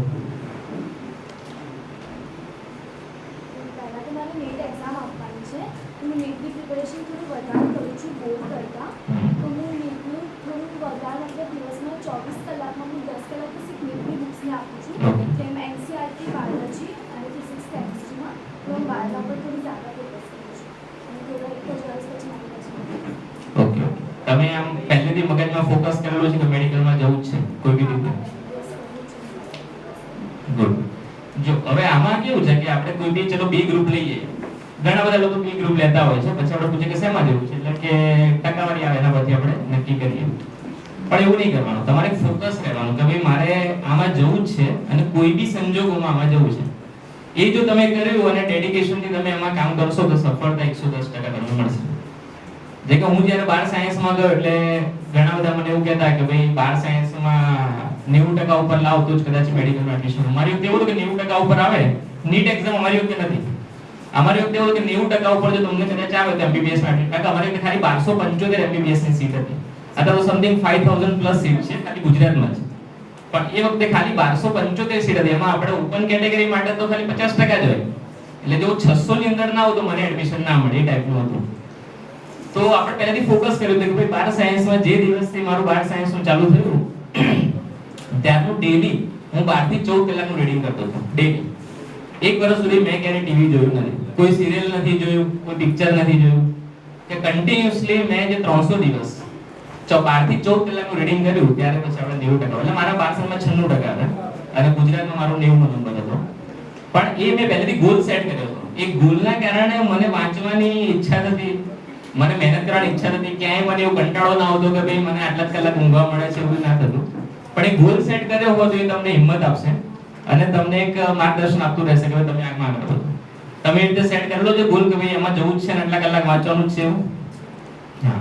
તમે આમ પહેલેથી મગજમાં ફોકસ કરેલું છે કે મેડિકલમાં જવું જ છે કોઈ બી રીતે? ગુડ. જો હવે આમાં કેવું છે કે આપણે કોઈ બી ચલો બી ગ્રુપ લઈએ, ઘણા બધા લોકો બી ગ્રુપ લેતા હોય છે, પછી આપણે પૂછે કે શેમાં જવું છે, એટલે કે ટકાવારી આવે એના પરથી આપણે નક્કી કરીએ. પણ એવું નહીં કરવાનું, તમારે ફોકસ કરવાનું કે ભાઈ મારે આમાં જવું જ છે અને કોઈ બી સંજોગોમાં આમાં જવું છે. એ જો તમે કર્યું અને ડેડિકેશનથી તમે એમાં કામ કરશો તો સફળતા 110% તમને મળશે. જે કે હું જ્યારે બાર સાયન્સમાં ગયો એટલે ઘણા બધા મને એવું કહેતા કે ભાઈ બાર સાયન્સમાં 90% ઉપર લાવ તો જ કદાચ મેડિકલમાં એડમિશન. અમારી વખતે એવું કે 90% ઉપર આવે, નીટ એક્ઝામ અમારી વખતે નથી. અમારી વખતે એવું કે 90% ઉપર જો તમને કદાચ આવે તો એમબીબીએસ માં એડમિશન. અમારી વખતે ખાલી 1275 એમબીબીએસ ની સીટ હતી. અત્યારે તો સમથિંગ 5000 પ્લસ સીટ છે ખાલી ગુજરાતમાં જ. પણ એ વખતે ખાલી 1275 સીટ હતી, એમાં આપણે ઓપન કેટેગરી માટે તો ખાલી 50% જ હોય. એટલે જો 600 ની અંદર ના હોય તો મને એડમિશન ના મળે, એ ટાઈપનું હતું. તો આપણે પહેલાથી ફોકસ કર્યું કે ભાઈ બાર સાયન્સમાં જે દિવસથી મારું બાર સાયન્સનું ચાલુ થયું ત્યારનું ડેલી હું 12 થી 14 કલાકનું રીડિંગ કરતો હતો ડેલી. એક વર્ષ સુધી મેં ક્યારેય ટીવી જોયું નથી, કોઈ સિરિયલ નથી જોયું, કોઈ પિક્ચર નથી જોયું, કે કન્ટિન્યુઅસલી મેં જે 300 દિવસ 12 થી 14 કલાકનું રીડિંગ કર્યું ત્યારે પછી આપણે 90%, એટલે મારા 12માં 96% હતા અને ગુજરાતમાં મારો 90મો નંબર હતો. પણ એ મેં પહેલેથી ગોલ સેટ કર્યો હતો. એ ગોલના કારણે મને વાંચવાની ઈચ્છા થતી, મને મહેનત કરવાની ઈચ્છા હતી, ક્યાંય મને એવું કંટાળો ના આવતો કે ભાઈ મને આટલા કલાક ઊંઘવા મળે છે, એવું ના થતું. પણ એ ગોલ સેટ કર્યો હોવો તો એ તમને હિંમત આપશે અને તમને એક માર્ગદર્શન આપતું રહેશે કે તમે આગળ કરો. તમે એ રીતે સેટ કરેલો છે ગોલ કે ભાઈ એમાં જવું જ છે ને આટલા કલાક વાંચવાનું જ છે એવું. હા,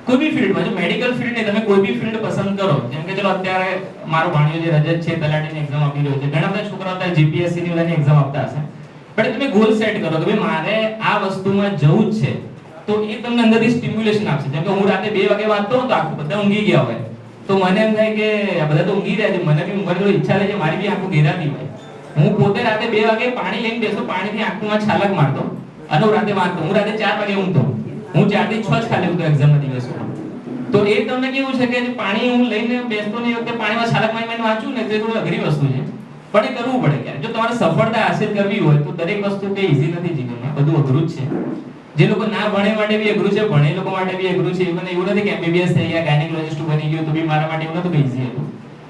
કોઈ બી ફિલ્ડમાં, જો મેડિકલ ફિલ્ડ નહીં, તમે કોઈ બી ફિલ્ડ પસંદ કરો. જેમ કે ચલો અત્યારે મારો ભાણિયો જે રજત છે તલાટીની એક્ઝામ આપી રહ્યો છે, ઘણા બધા છોકરાઓ અત્યારે જીપીએસસી ની બધાની એક્ઝામ આપતા હશે. પણ તમે ગોલ સેટ કરો કે ભાઈ મારે આ વસ્તુમાં જવું જ છે, તો એ તમને અંદરથી સ્ટિમ્યુલેશન આપશે. જેમ કે હું રાતે 2 વાગે વાંચતો તો આખું બધા ઊંઘી ગયા હોય, તો મને એમ થાય કે આ બધા તો ઊંઘી રહ્યા છે, મને બી ઊંઘવાની ઈચ્છા થાય છે, મારી બી આંખો ઘેરાતી હોય. હું પોતે રાતે 2 વાગે પાણી લઈને બેસો, પાણીથી આંખમાં છાલક મારતો અને હું રાતે વાંચતો. હું રાતે 4 વાગે ઊંઘતો, હું 4 થી 6 જ ખાલી ઊંઘતો એક્ઝામના દિવસોમાં. તો એ તમને કેવું છે કે પાણી હું લઈને બેસતો ને એ વખતે પાણીમાં છાલક મારીને વાંચું ને તે થોડી અઘરી વસ્તુ છે. પણ એ કરવું પડે ક્યારે. જો તમારે સફળતા હાસિલ કરવી હોય તો દરેક વસ્તુ કઈ ઈઝી નથી જીવનમાં, બધું અઘરું જ છે. જે લોકો ના ભણે માટે બી અઘરું છે, ભણે લોકો માટે બી અઘરું છે. એવું નથી કે MBBS થઈ ગયા, ગાયનેકોલોજિસ્ટ બની ગયો તો બી મારા માટે એવું નતું ઈઝી હતું.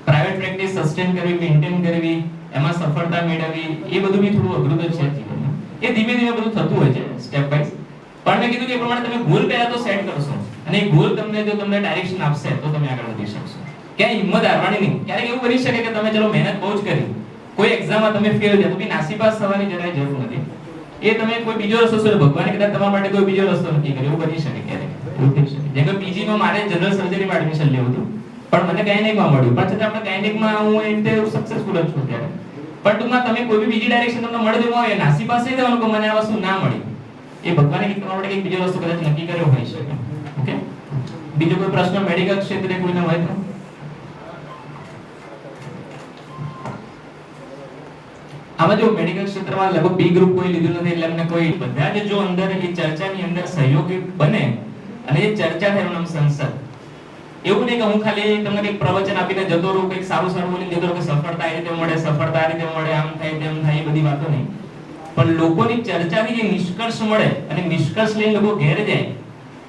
પ્રાઇવેટ પ્રેક્ટિસ સસ્ટેન કરવી, મેન્ટેન કરવી, એમાં સફળતા મેળવવી, એ બધું બી થોડું અઘરું તો છે જીવનમાં. એ ધીમે ધીમે બધું થતું હોય છે સ્ટેપ બાય. પણ મેં કીધું કે એ પ્રમાણે તમે ગોલ પહેલા તો સેટ કરશો અને એ ગોલ તમને ડાયરેક્શન આપશે તો તમે આગળ વધી શકશો. ક્યાંય હિંમત હારવાની નહીં. ક્યારેક એવું બની શકે કે તમે ચલો મહેનત બહુ જ કરી, કોઈ એક્ઝામમાં તમે ફેલ થયા તો બી નાસીપાસ થવાની જરાય જરૂર નથી. એ તમે કોઈ બીજો રસ્તો શોધો, ભગવાને કદાચ તમારા માટે કોઈ બીજો રસ્તો નથી કર્યો, એવું બની શકે ક્યારેક. એવું થઈ શકે. જેમ કે PG માં મારે જનરલ સર્જરીમાં એડમિશન લેવું હતું પણ મને ગાયનેકમાં મળ્યું, પણ છતાં આપણે ગાયનેકમાં હું એ રીતે સક્સેસફુલ જ છું ત્યારે. પણ ટૂંકમાં તમે કોઈ બી બીજી ડાયરેક્શન તમને મળે તો હોય નાસીપાસ થઈ જવાનું કે મને આ વસ્તુ ના મળી. એ ભગવાને તમારા માટે કંઈક બીજો રસ્તો કદાચ નક્કી કર્યો હોય શકે. ઓકે, બીજો કોઈ પ્રશ્ન મેડિકલ ક્ષેત્રે કોઈને હોય તો? આમાં જો મેડિકલ ક્ષેત્રમાં લગભગ બી ગ્રુપ કોઈ લીધું નથી એટલે અમને કોઈ બધા જ જો અંદર એ ચર્ચાની અંદર સહયોગી બને અને એ ચર્ચા થાય એનું નામ સંસદ. એવું નહીં કે હું ખાલી તમને કંઈક પ્રવચન આપીને જતો રહું, કંઈક સારું સારું બોલીને જતો રહું કે સફળતા આ રીતે મળે, સફળતા આ રીતે મળે, આમ થાય તેમ થાય, એ બધી વાતો નહીં. પણ લોકોની ચર્ચાથી જે નિષ્કર્ષ મળે અને નિષ્કર્ષ લઈને લોકો ઘેર જાય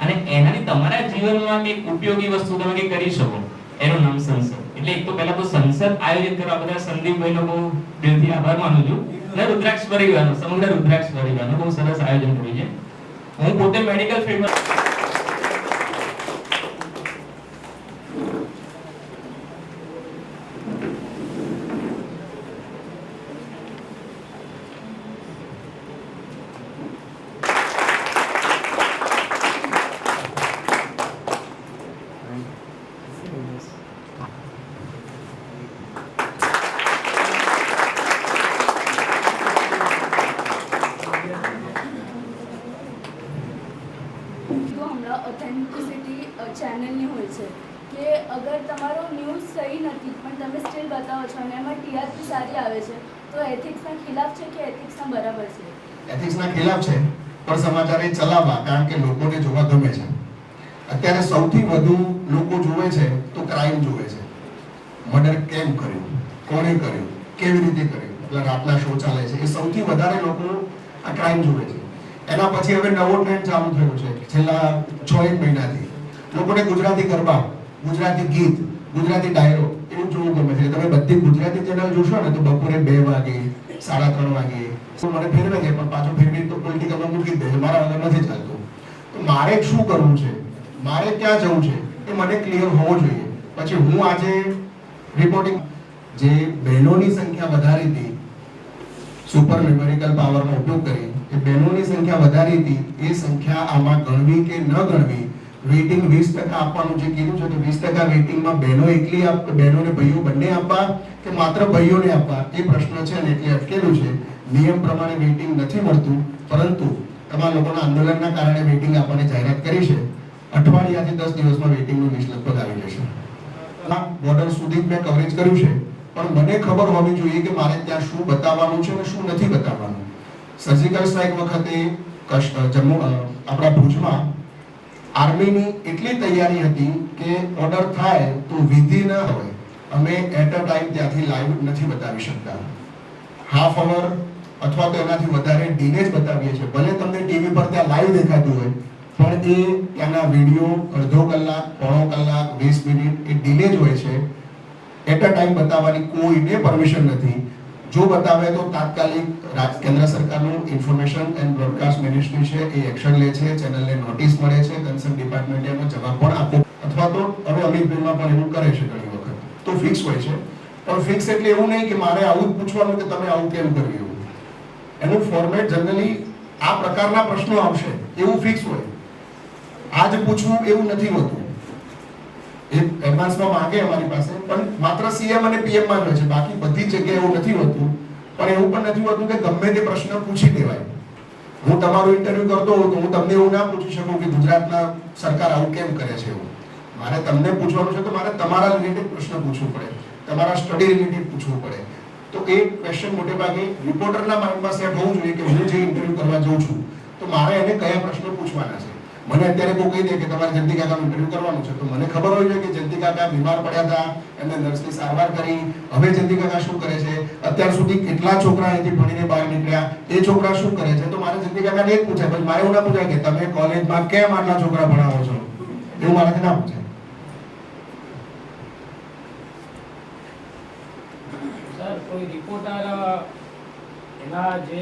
અને એનાથી તમારા જીવનમાં કંઈક ઉપયોગી વસ્તુ તમે કંઈક કરી શકો, એનું નામ સંસદ. એટલે એક તો પહેલા તો સંસદ આયોજિત કરવા બધા સંદીપભાઈ લોકો દિલથી આભાર માનું છું અને રુદ્રાક્ષ પરિવારનો, સમગ્ર રુદ્રાક્ષ પરિવારનો બહુ સરસ આયોજન કર્યું છે. હું પોતે મેડિકલ ફિલ્ડમાં ઓથેન્ટિસિટી ચેનલની હોય છે કે અગર તમારો ન્યૂઝ સહી નથી પણ તમે સ્ટીલ બતાવો છો અને એમાં TRP સારી આવે છે તો એથિક્સના ખિલાફ છે કે એથિક્સના બરાબર છે? એથિક્સના ખિલાફ છે પણ સમાચાર એ ચલાવવા, કારણ કે લોકોને જોવા ગમે છે. અત્યારે સૌથી વધુ લોકો જોવે છે તો ક્રાઇમ જોવે છે. મર્ડર કેમ કર્યું, કોણે કર્યું, કેવી રીતે કર્યું, એટલે રાતના શો ચાલે છે, એ સૌથી વધારે લોકો આ ક્રાઇમ જોવે છે. એના પછી હવે નવો ટ્રેન્ડ ચાલુ થયો છે છેલ્લા 6-1 મહિનાથી. લોકોને ગુજરાતી ગરબા, ગુજરાતી ગીત, ગુજરાતી ડાયરો એવું જોવું ગમે છે. તમે બધી ગુજરાતી ચેનલ જોશો ને તો બપોરે 2 વાગે, 3:30 વાગે મને ફેરવે છે પણ પાછો ફેરવી તો પોલિટિકલમાં મૂકી દે છે. મારા વગર નથી ચાલતું. તો મારે શું કરવું છે, મારે ક્યાં જવું છે એ મને ક્લિયર હોવું જોઈએ. પછી હું આજે રિપોર્ટિંગ જે બહેનોની સંખ્યા વધારી હતી, સુપર ન્યુમેરિકલ પાવરનો ઉપયોગ કરી એ બહેનોની સંખ્યા વધારી હતી, એ સંખ્યા આમાં ગણવી કે ન ગણવી, વેટિંગ 20% આપવાનું જે કીધું છે તો 20% વેટિંગમાં બહેનો એકલી બહેનોને ભાઈઓ બંને આપવા કે માત્ર ભાઈઓને આપવા એ પ્રશ્ન છે ને એટલે અટકેલું છે. નિયમ પ્રમાણે વેટિંગ નથી મળતું, પરંતુ તમારા લોકોના આંદોલનના કારણે વેટિંગ આપવાની જાહેરાત કરી છે. અઠવાડિયાથી 10 દિવસમાં વેટિંગનું લિસ્ટ લગભગ આવી જશે. બોર્ડર સુધી મેં કવરેજ કર્યું છે પણ મને ખબર હોવી જોઈએ કે મારે ત્યાં શું બતાવવાનું છે અને શું નથી બતાવવાનું. સર્જિકલ સ્ટ્રાઇક વખતે આપણા ભુજમાં આર્મીની એટલી તૈયારી હતી કે ઓર્ડર થાય તો વિધિ ન હોય અમે એટ અ ટાઈમ ત્યાંથી લાઈવ નથી બતાવી શકતા. હાફ અવર અથવા તો એનાથી વધારે ડીલે જ બતાવીએ છીએ. ભલે તમને ટીવી પર ત્યાં લાઈવ દેખાતું હોય પણ એ ત્યાંના વિડીયો અડધો કલાક, પોણો કલાક, 20 મિનિટ એ ડીલે જ હોય છે. એટ અ ટાઈમ બતાવવાની કોઈને પરમિશન નથી. જો બતાવે તો તાત્કાલિક કેન્દ્ર સરકારનું ઇન્ફોર્મેશન એન્ડ બ્રોડકાસ્ટ મિનિસ્ટ્રી છે એ એક્શન લે છે, ચેનલને નોટિસ મળે છે, કન્સર્ન ડિપાર્ટમેન્ટે એનો જવાબ પણ આપો અથવા તો હવે અમિતભાઈમાં પણ એવું કરે છે ઘણી વખત. તો ફિક્સ હોય છે પણ ફિક્સ એટલે એવું નહીં કે મારે આવું જ પૂછવાનું કે તમે આવું કેમ કર્યું એવું. એનું ફોર્મેટ જનરલી આ પ્રકારના પ્રશ્નો આવશે એવું ફિક્સ હોય. આજ પૂછવું એવું નથી હોતું. એક એડવાન્સમાં માંગે અમારી પાસે પણ માત્ર CM અને PM માં જ હોય છે, બાકી બધી જગ્યાએ એવું નથી હોતું. પણ એવું પણ નથી હોતું કે ગમે તે પ્રશ્ન પૂછી દેવાય. હું તમારું ઇન્ટરવ્યુ કરતો હોઉં તો હું તમને એવું ના પૂછી શકું કે ગુજરાતના સરકાર આવું કેમ કરે છે એવું. મારે તમને પૂછવાનું છે તો મારે તમારા રિલેટેડ પ્રશ્ન પૂછવું પડે, તમારા સ્ટડી રિલેટેડ પૂછવું પડે. તો એ ક્વેશ્ચન મોટે ભાગે રિપોર્ટરના માઇન્ડમાં સેટ હોવું જોઈએ કે હું જે ઇન્ટરવ્યુ કરવા જાઉં છું તો મારે એને કયા પ્રશ્નો પૂછવાના છે. મને અત્યારે કોઈ કહી દે કે તમારે જયંતિ કાકાનું ઇન્ટરવ્યુ કરવાનું છે, તો મને ખબર હોય છે કે જયંતિ કાકા બીમાર પડ્યા હતા, એમને નર્સની સારવાર કરી, હવે જયંતિ કાકા શું કરે છે, અત્યાર સુધી કેટલા છોકરા અહીંથી ભણીને બહાર નીકળ્યા, એ છોકરા શું કરે છે, તો મારે જયંતિ કાકાને એ જ પૂછાય. પછી મારે એવું ના પૂછાય કે તમે કોલેજમાં કેમ આટલા છોકરા ભણાવો છો, એવું મારાથી ના પૂછાય. સર, કોઈ રિપોર્ટર એના જે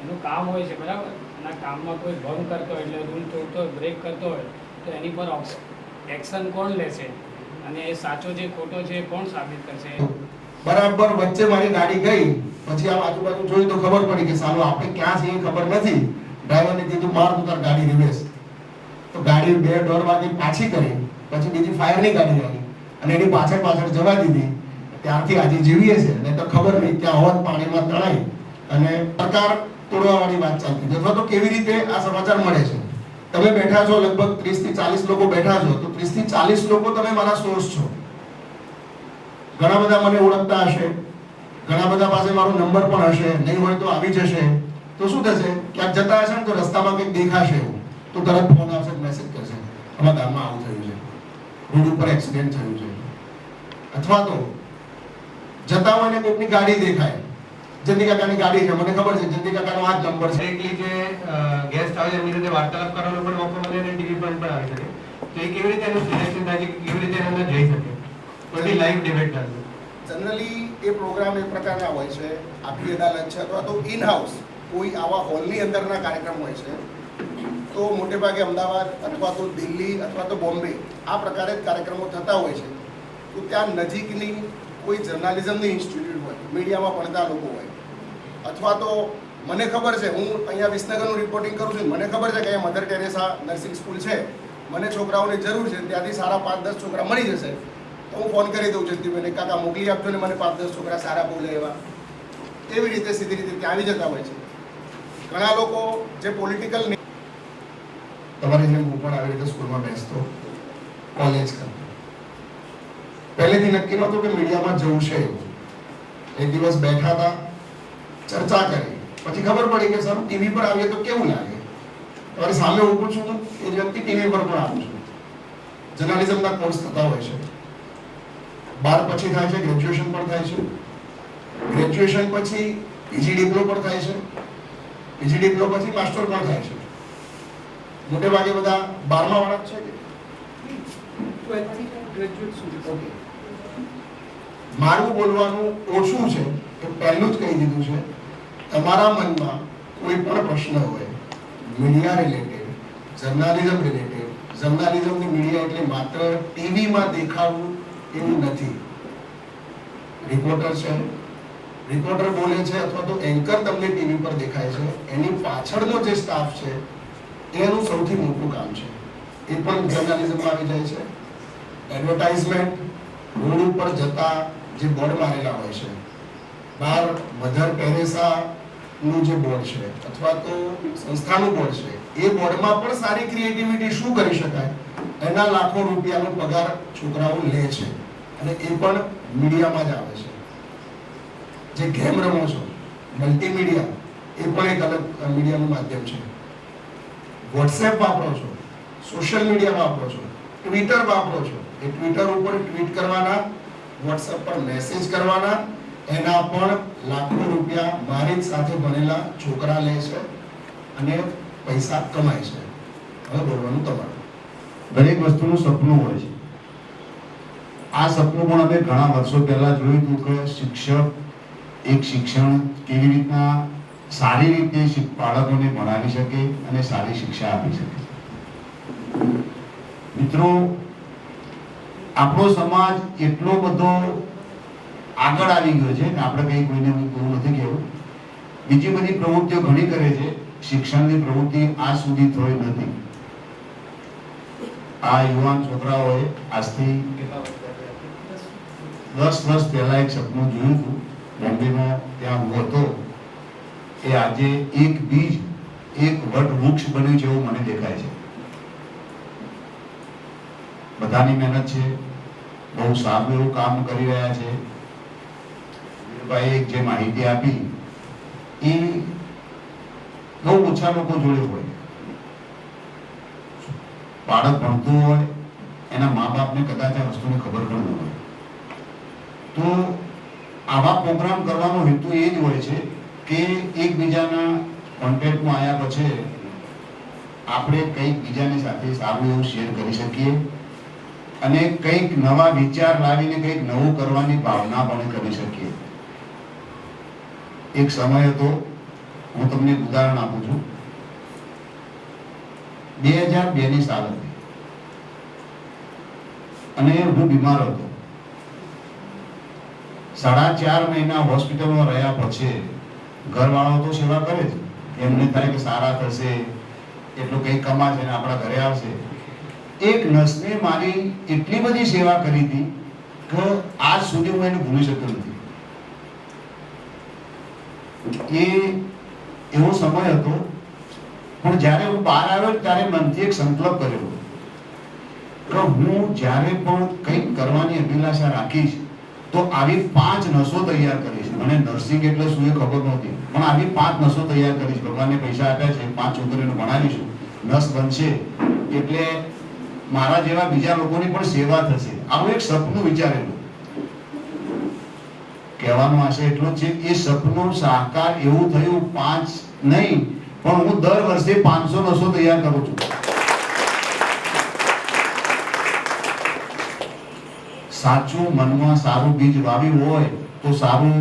એનું કામ હોય છે બરાબર, એના કામમાં કોઈ ભંગ કરતો હોય એટલે રૂલ તોડતો હોય, બ્રેક કરતો હોય, તો એની પર એક્શન કોણ લેશે અને એ સાચો જે ખોટો છે એ કોણ સાબિત કરશે? બરાબર વચ્ચે મારી ગાડી ગઈ, પછી આ આજુબાજુ જોઈ તો ખબર પડી કે સાલું આપણે ક્યાં છીએ ખબર નથી. ડ્રાઈવરને કીધું માર તું તાર ગાડી રિવેસ, તો ગાડી 2-1.5 વાગે પાછી કરી, પછી બીજી ફાયરની ગાડી આવી અને એની પાછળ જવા દીધી. ત્યારથી આજે જીવીએ છે, નહીં તો ખબર નહીં ત્યાં હોત પાણીમાં તણાઈ અને સરકાર તોડવાવાળી વાત ચાલતી હતી. અથવા તો કેવી રીતે આ સમાચાર મળે છે, તમે બેઠા છો લગભગ 30 થી 40 લોકો બેઠા છો, તો 30 થી 40 લોકો તમે મારા સોર્સ છો. ઘણા બધા મને ઓળખતા હશે, ઘણા બધા પાસે મારો નંબર પણ હશે, નહીં હોય તો આવી જશે. તો શું થશે, ક્યાંક જતા હશે ને તો રસ્તામાં કંઈક દેખાશે એવું, તો તરત ફોન આવશે, મેસેજ કરશે, અમારા ગામમાં આવું થયું છે, રોડ ઉપર એક્સિડન્ટ થયું છે. અથવા તો જતા હોય ને કોઈકની ગાડી દેખાય, જયંતિ કાકાની ગાડી છે, મને ખબર છે જયંતિ કાકાનો આ જ નંબર છે, ડાયરેક્ટલી જે ગેસ્ટ આવે એમની સાથે વાર્તાલાપ કરવાનો પણ મોકો મળે અને ટીવી પર પણ આવી શકે. તો એ કેવી રીતે એનું સિલેક્શન થાય છે, કેવી રીતે એના અંદર જઈ શકે, પછી લાઈવ ડિબેટ થાય. જનરલી એ પ્રોગ્રામ એ પ્રકારના હોય છે, આપણી અદાલત છે અથવા તો ઇન હાઉસ કોઈ આવા હોલની અંદરના કાર્યક્રમ હોય છે, તો મોટે ભાગે અમદાવાદ અથવા તો દિલ્હી અથવા તો બોમ્બે આ પ્રકારે જ કાર્યક્રમો થતા હોય છે. તો ત્યાં નજીકની કોઈ જર્નાલિઝમની ઇન્સ્ટિટ્યૂટ હોય, મીડિયામાં ભણતા લોકો હોય, અથવા તો મને ખબર છે, હું અહીંયા વિસનગરનું રિપોર્ટિંગ કરું છું, મને ખબર છે કે અહીંયા મધર ટેરેસા નર્સિંગ સ્કૂલ છે, મને છોકરાઓની જરૂર છે, ત્યાંથી સારા 5-10 છોકરા મળી જશે, તો હું ફોન કરી દઉં જયંતિભાઈને, કાકા મોકલી આપજો ને મને 5-10 છોકરા સારા બોલે એવા. એવી રીતે સીધી રીતે ત્યાં આવી જતા હોય છે. ઘણા લોકો જે પોલિટિકલ તમારે જેમ હું પણ આવી રીતે સ્કૂલમાં બેસતો, કોલેજ કરતો, પહેલેથી નક્કી નહોતું કે મીડિયામાં જવું છે એવું. એક દિવસ બેઠા હતા, ચર્ચા કરી, પછી ખબર પડી કે સર ટીવી પર આવીએ તો કેવું લાગે. તમારી સામે ઊભું છું, એ વ્યક્તિ ટીવી પર પણ આવું છું. જર્નાલિઝમના કોર્સ થતા હોય છે, 12 પછી થાય છે, ગ્રેજ્યુએશન પણ થાય છે, ગ્રેજ્યુએશન પછી પીજી ડિપ્લો પણ થાય છે, પીજી ડિપ્લો પછી માસ્ટર પણ થાય છે. મોટે ભાગે બધા 12મા વાળા છે કે 12 થી ગ્રેજ્યુએટ સુધી. ઓકે, મારું બોલવાનું ઓછું છે કે પહેલું જ કહી દીધું છે, તમારા મનમાં કોઈ પણ પ્રશ્ન હોય મીડિયા રિલેટેડ, જર્નાલિઝમ રિલેટેડ, જર્નાલિઝમની મીડિયા એટલે માત્ર ટીવીમાં દેખાવું એવું નથી. રિપોર્ટર છે, રિપોર્ટર બોલે છે અથવા તો એન્કર તમને ટીવી પર દેખાય છે, એની પાછળનો જે સ્ટાફ છે એનું સૌથી મોટું કામ છે, એ પણ જર્નાલિઝમમાં આવી જાય છે. એડવર્ટાઇઝમેન્ટ, રોડ ઉપર જતા જે બોર્ડ મારેલા હોય છે, બહાર મધર ટેરેસાનું જે બોર્ડ છે અથવા તો સંસ્થાનું બોર્ડ છે, એ બોર્ડમાં પણ સારી ક્રિએટિવિટી શું કરી શકાય એના લાખો રૂપિયાનો પગાર છોકરાઓ લે છે અને એ પણ મીડિયામાં જ આવે છે. જે ગેમ રમો છો, મલ્ટીમીડિયા, એ પણ એક અલગ મીડિયાનું માધ્યમ છે. વોટ્સએપ વાપરો છો, સોશિયલ મીડિયા વાપરો છો, ટ્વિટર વાપરો છો, એ ટ્વિટર ઉપર ટ્વીટ કરવાના, વોટ્સએપ પર મેસેજ કરવાના, એના પણ લાખો રૂપિયા મારી જ સાથે ભણેલા છોકરા લે છે અને પૈસા કમાય છે. હવે બોલવાનું તમારું. દરેક વસ્તુનું સપનું હોય છે. આ સપનું પણ અમે ઘણા વર્ષો પહેલા જોયું હતું કે શિક્ષણ કેવી રીતના સારી રીતે બાળકોને ભણાવી શકે અને સારી શિક્ષા આપી શકે. મિત્રો, આપણો સમાજ એટલો બધો આગળ આવી ગયો છે કે આપણે કંઈ કોઈને એવું નથી કહેવું. બીજી બધી પ્રવૃત્તિઓ ઘણી કરે છે, શિક્ષણની પ્રવૃત્તિ આજ સુધી થઈ નથી. આ યુવાન છોકરાઓએ આજથી 10 વર્ષ પહેલા એક સપનું જોયું હતું, બોમ્બેમાં ત્યાં હું હતો, એ આજે એક બીજ, એક વટ વૃક્ષ બન્યું છે એવું મને દેખાય છે. બધાની મહેનત છે, બહુ સારું એવું કામ કરી રહ્યા છે. એક જે માહિતી આપી એ બહુ ઓછા લોકો જોડે હોય. બાળક ભણતું હોય, એના મા બાપને કદાચ આ વસ્તુની ખબર પણ ન હોય. તો આવા પ્રોગ્રામ કરવાનો હેતુ એ જ હોય છે કે એકબીજાના કોન્ટેક્ટમાં આવ્યા પછી આપણે કંઈક બીજાની સાથે સારું એવું શેર કરી શકીએ અને કંઈક નવા વિચાર લાવીને કંઈક નવું કરવાની ભાવના પણ કરી શકીએ. એક સમય હતો, હું તમને એક ઉદાહરણ આપું છું. 2002 ની સાલ હતી અને હું બીમાર હતો. 4.5 મહિના હોસ્પિટલમાં રહ્યા પછી ઘરવાળાઓ તો સેવા કરે જ, એમને થાય કે સારા થશે, એટલું કંઈક કમાશે ને આપણા ઘરે આવશે. એક નર્સને મારી એટલી બધી સેવા કરી હતી કે આજ સુધી હું એને ભૂલી શક્યો નથી. એ એવો સમય હતો, પણ જ્યારે હું બહાર આવ્યો ત્યારે મનથી એક સંકલ્પ કર્યો કે હું જ્યારે પણ કંઈક કરવાની અભિલાષા રાખીશ તો આવી 5 નસો તૈયાર કરીશ. મને નર્સિંગ એટલે શું એ ખબર નહોતી, પણ આવી 5 નસો તૈયાર કરીશ. ભગવાનને પૈસા આપ્યા છે, 5 છોકરીઓને ભણાવીશું, નર્સ બનશે એટલે મારા જેવા બીજા લોકોની પણ સેવા થશે. આવું એક સપનું વિચારેલું. કહેવાનો આશય એટલો જ છે, એ સપનું સાકાર એવું થયું 5 નહીં, પણ હું દર વર્ષે 500 નસો તૈયાર કરું છું. સાચું મનમાં સારું બીજ વાવ્યું હોય તો સારું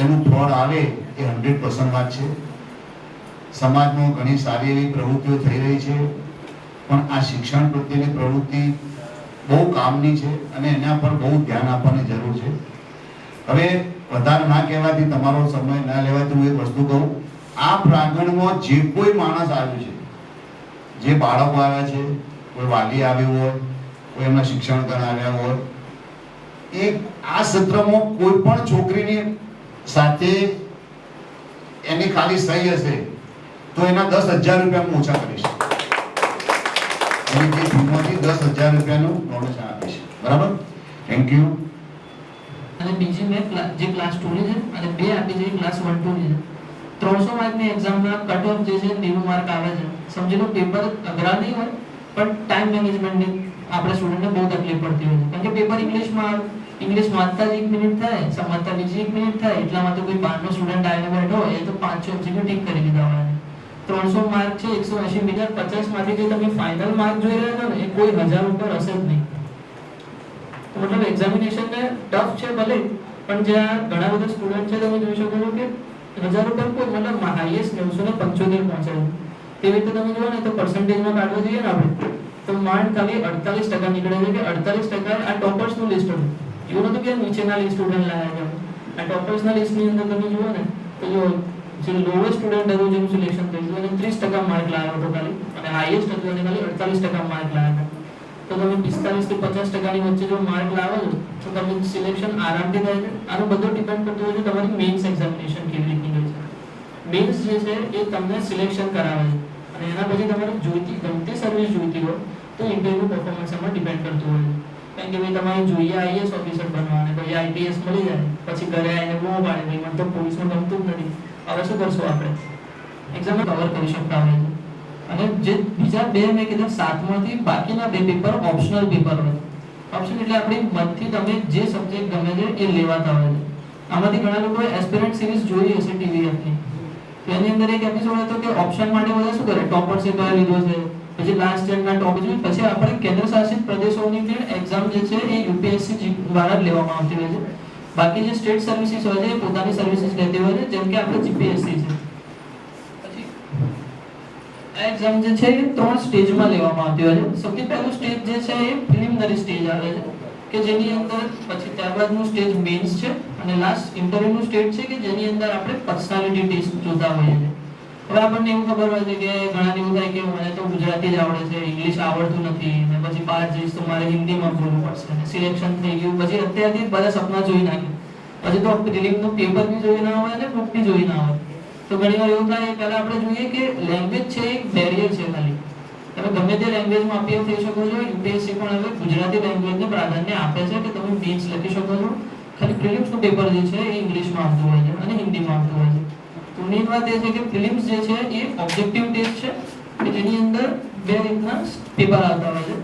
એનું ફળ આવે, એ 100% વાત છે. સમાજમાં ઘણી સારી એવી પ્રવૃત્તિઓ થઈ રહી છે, પણ આ શિક્ષણ પ્રત્યેની પ્રવૃત્તિ બહુ કામની છે અને એના પર બહુ ધ્યાન આપવાની જરૂર છે. હવે વધારે ના કહેવાથી, તમારો સમય ના લેવાથી હું એક વસ્તુ કહું. આ પ્રાંગણમાં જે કોઈ માણસ આવ્યું છે, જે બાળકો આવ્યા છે, કોઈ વાલી આવ્યું હોય, કોઈ એમના શિક્ષણગણ આવ્યા હોય, એ આ સત્રમાં કોઈ પણ છોકરીની સાથે એની ખાલી સહી હશે તો એના 10,000 રૂપિયા હું ઓછા કરીશ. એની જે ફીમાંથી 10,000 રૂપિયાનું ડોનેશન આપીશ. બરાબર? Thank you. અને બીજી મેં જે ક્લાસ 2 ની છે અને 2 આપી છે ક્લાસ 1 2 ની છે. 300 માર્કની એક્ઝામના કટ ઓફ જે છે 90 માર્ક આવે છે. સમજી લો પેપર અઘરા નહીં હોય, પણ ટાઈમ મેનેજમેન્ટની આપણે સ્ટુડન્ટને બહુ તકલીફ પડતી હોય છે. કારણ કે પેપર ઇંગ્લિશ વાંચતા જ 1 મિનિટ થાય, સમજતા બીજી 1 મિનિટ થાય, એટલામાં તો કોઈ બહારનો સ્ટુડન્ટ આવીને બેઠો હોય એ તો 5-6 ઓબ્જેક્ટિવ ટીક કરી લીધા હોય. 300 માર્ક છે, 180 મિનિટ, 50 માંથી જે તમે ફાઇનલ માર્ક જોઈ રહ્યા છો ને એ કોઈ 1000 ઉપર હશે જ નહીં. તો મતલબ એક્ઝામિનેશન ને ટફ છે ભલે, પણ જ્યાં ઘણા બધા સ્ટુડન્ટ છે તમે જોઈ શકો છો કે 1000 ઉપર કોઈ મતલબ હાઈએસ્ટ 975 પહોંચે છે. તેવી રીતે તમે જુઓ ને તો પર્સન્ટેજમાં કાઢવા જોઈએ ને આપણે તો માંડ ખાલી 48% નીકળે છે. કે 48% આ ટોપર્સનું લિસ્ટ હતું. એવું નતું કે નીચેના લિસ્ટ સ્ટુડન્ટ લાયા છે. આ ટોપર્સના લિસ્ટની અંદર તમે જુઓ ને તો જો જે લોએસ્ટ સ્ટુડન્ટ હતું જેનું સિલેક્શન થયું હતું એને 30% માર્ક લાવ્યો હતો ખાલી, અને હાઈએસ્ટ હતું એને ખાલી 48% માર્ક લાવ્યા હતા. તો તમે 45 થી 50% ની વચ્ચે જો માર્ક લાવો છો તો તમે સિલેક્શન આરામથી થાય છે. આનું બધું ડિપેન્ડ કરતું હોય છે તમારી મેઇન્સ એક્ઝામિનેશન કેવી રીતની હોય છે. મેઇન્સ જે છે એ તમને સિલેક્શન કરાવે છે, અને એના પછી તમારે જોઈતી ગમતી સર્વિસ જોઈતી હોય તો ઇન્ટરવ્યુ પરફોર્મન્સ એમાં ડિપેન્ડ કરતું હોય છે. કારણ કે ભાઈ તમારે જોઈએ આઈએએસ ઓફિસર બનવા અને પછી આઈપીએસ મળી જાય, પછી ઘરે આવીને બહુ પાડે ભાઈ મને તો પોલીસમાં ગમતું જ નથી, હવે શું કરશું આપણે? એક્ઝામ કવર કરી શકતા હોય છે. અને જે બીજા 2 મેં કીધા 7માંથી બાકીના 2 પેપર ઓપ્શનલ પેપર હોય. ઓપ્શન એટલે આપણી મનથી તમે જે સબ્જેક્ટ ગમે છે એ લેવાતા હોય છે. આમાંથી ઘણા લોકોએ એસ્પિરન્ટ સિરીઝ જોઈ હશે ટીવીએફની. તો એની અંદર એક એપિસોડ હતો કે ઓપ્શન માટે બધા શું કરે, ટોપર્સે કયો લીધો છે, પછી લાસ્ટ યરના ટોપ જોઈ, પછી આપણે કેન્દ્ર શાસિત પ્રદેશોની પણ એક્ઝામ જે છે એ યુપીએસસી દ્વારા જ લેવામાં આવતી હોય છે. બાકી જે સ્ટેટ સર્વિસીસ હોય છે એ પોતાની સર્વિસીસ લેતી હોય છે, જેમ કે આપણે જીપીએસસી છે. પછી આ એક્ઝામ જે છે એ 3 સ્ટેજમાં લેવામાં આવતી હોય છે. સૌથી પહેલું સ્ટેજ જે છે એ પ્રિલિમિનરી સ્ટેજ આવે છે કે જેની અંદર પછી ત્યારબાદનું સ્ટેજ મેઇન્સ છે, અને લાસ્ટ ઇન્ટરવ્યુનું સ્ટેજ છે કે જેની અંદર આપણે પર્સનાલિટી ટેસ્ટ જોતા હોઈએ છીએ. હવે આપણને એવું ખબર હોય છે કે ઘણાને એવું થાય કે મને તો ગુજરાતી જ આવડે છે, ઇંગ્લિશ આવડતું નથી, અને પછી બહાર જઈશ તો મારે હિન્દીમાં બોલવું પડશે, અને સિલેક્શન થઈ ગયું, પછી અત્યારથી બધા સપના જોઈ નાખ્યું, પછી તો પ્રિલિમનું પેપર બી જોઈ ના હોય અને બુક બી જોઈ ના હોય. તો ઘણી વાર એવું થાય પહેલા આપણે જોઈએ કે લેંગ્વેજ છે એક બેરિયર છે. ખાલી તમે ગમે તે લેંગ્વેજમાં અપીયર થઈ શકો છો. યુપીએસસી પણ હવે ગુજરાતી લેંગ્વેજને પ્રાધાન્ય આપે છે કે તમે મેઇન્સ લખી શકો છો. ખાલી પ્રિલિમ્સનું પેપર જે છે એ ઇંગ્લિશમાં આવતું હોય છે અને હિન્દીમાં આવતું હોય છે. તો મેઇન વાત એ છે કે પ્રિલિમ્સ જે છે એ ઓબ્જેક્ટિવ ટેસ્ટ છે કે જેની અંદર બે રીતના પેપર આવતા હોય છે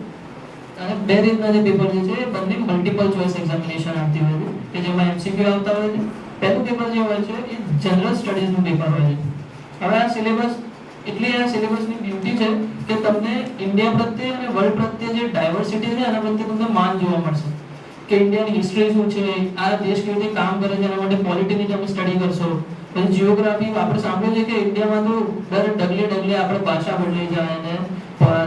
અને બે રીતના જે પેપર જે છે એ બંને મલ્ટિપલ ચોઇસ એક્ઝામિનેશન આવતી હોય છે કે જેમાં MCQ આવતા હોય છે. પહેલું પેપર જે હોય છે એ જનરલ સ્ટડીઝનું પેપર હોય છે. હવે આ સિલેબસ એટલી આ સિલેબસની બ્યુટી છે કે તમને ઇન્ડિયા પ્રત્યે અને વર્લ્ડ પ્રત્યે જે ડાયવર્સિટી છે એના પ્રત્યે તમને માન જોવા મળશે કે ઇન્ડિયાની હિસ્ટ્રી શું છે, આ દેશ કેવી રીતે કામ કરે છે, એના માટે પોલિટીની તમે સ્ટડી કરશો. પછી જીઓગ્રાફી આપણે સાંભળ્યું છે કે ઇન્ડિયામાં તો દર ડગલે ડગલે આપણે ભાષા બદલાઈ જાય અને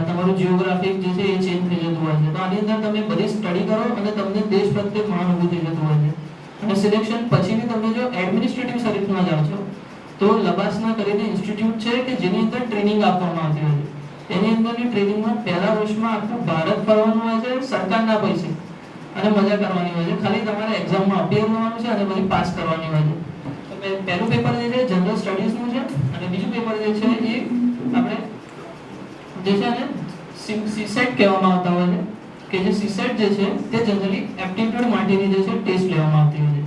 તમારું જીઓગ્રાફી જે છે એ ચેન્જ થઈ જતું હોય છે. તો આની અંદર તમે બધી સ્ટડી કરો અને તમને દેશ પ્રત્યે માન ઊભું થઈ જતું હોય છે. અને સિલેક્શન પછીની તમે જો એડમિનિસ્ટ્રેટિવ સર્વિસમાં જાઓ છો તો લબાસના કરીને ઇન્સ્ટિટ્યૂટ છે કે જેની અંદર ટ્રેનિંગ આપવામાં આવતી હોય છે. એની અંદરની ટ્રેનિંગમાં પહેલા વર્ષમાં આખું ભારત ફરવાનું હોય છે સરકારના પૈસે અને મજા કરવાની હોય છે. ખાલી તમારે એક્ઝામમાં અપિયર કરવાનું છે અને પછી પાસ કરવાની હોય છે. તો પહેલું પેપર જે છે જનરલ સ્ટડીઝનું છે અને બીજું પેપર જે છે એ આપણે જે છે ને સીસેટ કહેવામાં આવતા હોય છે કે જે સીસેટ જે છે તે જનરલી એપ્ટિટ્યુડ માટેની જે છે ટેસ્ટ લેવામાં આવતી હોય છે.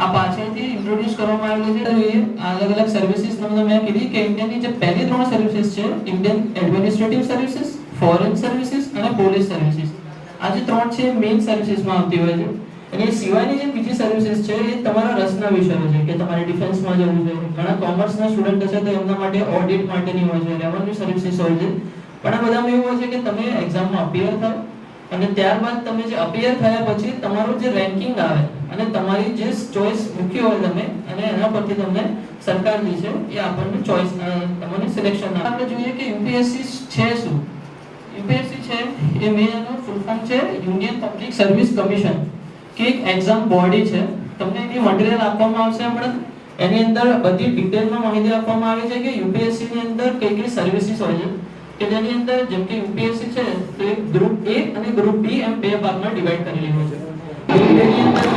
આ પાછળથી ઇન્ટ્રોડ્યુસ કરવામાં આવેલી છે. જોઈએ અલગ અલગ સર્વિસીસ તમને મેં કીધી કે ઇન્ડિયાની જે પહેલી 3 સર્વિસીસ છે Indian administrative services, foreign services અને પોલીસ સર્વિસીસ. આ જે 3 છે મેઇન સર્વિસીસમાં આવતી હોય છે. અને સિવાયની જે બીજી સર્વિસીસ છે એ તમારા રસના વિષયો છે કે તમારે ડિફેન્સમાં જવું છે. ઘણા કોમર્સના સ્ટુડન્ટ હશે તો એમના માટે ઓડિટ માટેની હોય છે, રેવન્યુ સર્વિસીસ હોય છે. પણ આ બધામાં એવું હોય છે કે તમે એક્ઝામમાં અપિયર થાવ અને ત્યારબાદ તમે જે અપિયર થયા પછી તમારું જે રેન્કિંગ આવે અને તમારી જે ચોઇસ મૂકી હોય તમે અને એના પરથી તમને સરકાર જે છે એ આપણને ચોઇસ તમને સિલેક્શન આપે. આપણે જોઈએ કે યુપીએસસી છે શું. યુપીએસસી છે એ મેં એનું ફૂલ ફોર્મ છે યુનિયન પબ્લિક સર્વિસ કમિશન કે એક એક્ઝામ બોડી છે. તમને એની મટીરીયલ આપવામાં આવશે હમણાં. એની અંદર બધી ડિટેલમાં માહિતી આપવામાં આવી છે કે યુપીએસસી ની અંદર કઈ કઈ સર્વિસીસ હોય છે કે જેની અંદર જેમ કે યુપીએસસી છે તો એક ગ્રુપ A અને ગ્રુપ B એમ બે ભાગમાં ડિવાઇડ કરેલી હોય છે. ગ્રુપ A ની અંદર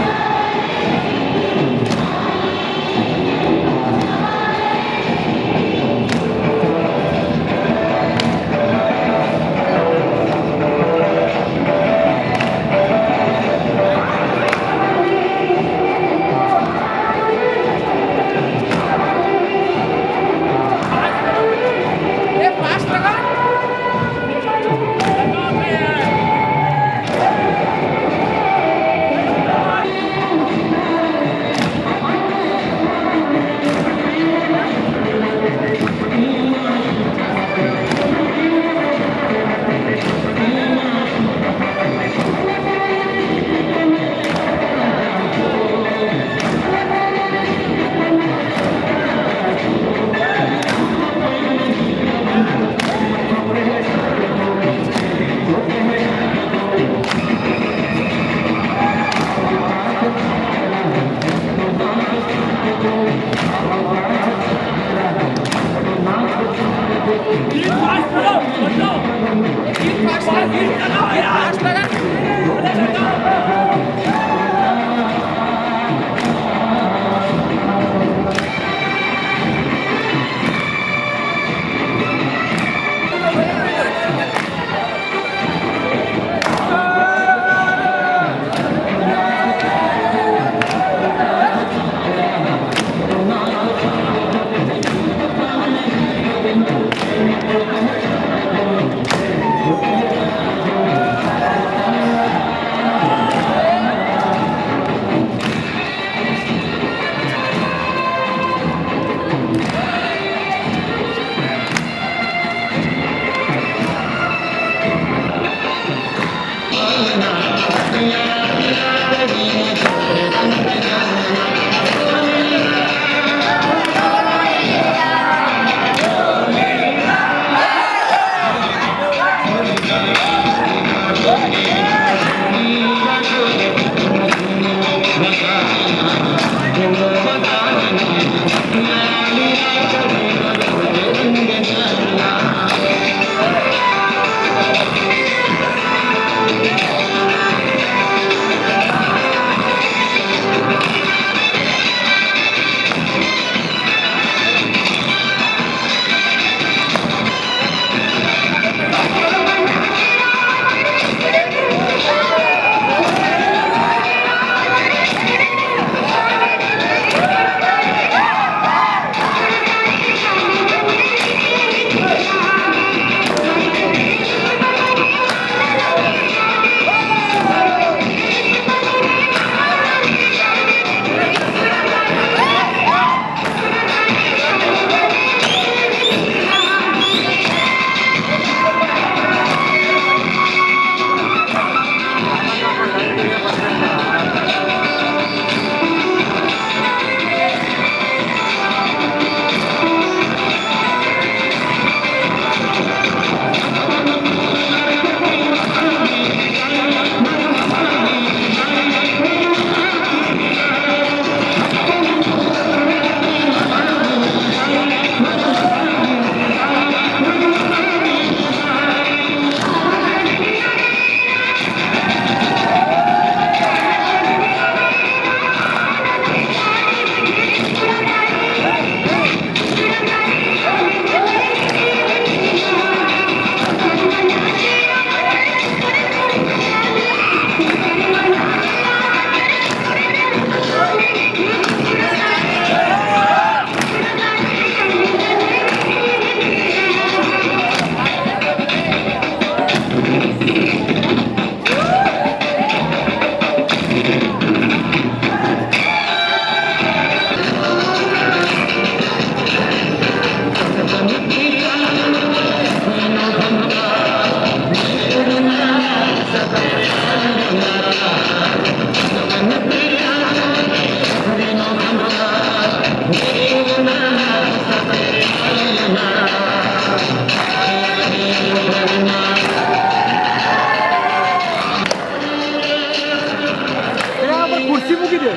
મૂકી દે.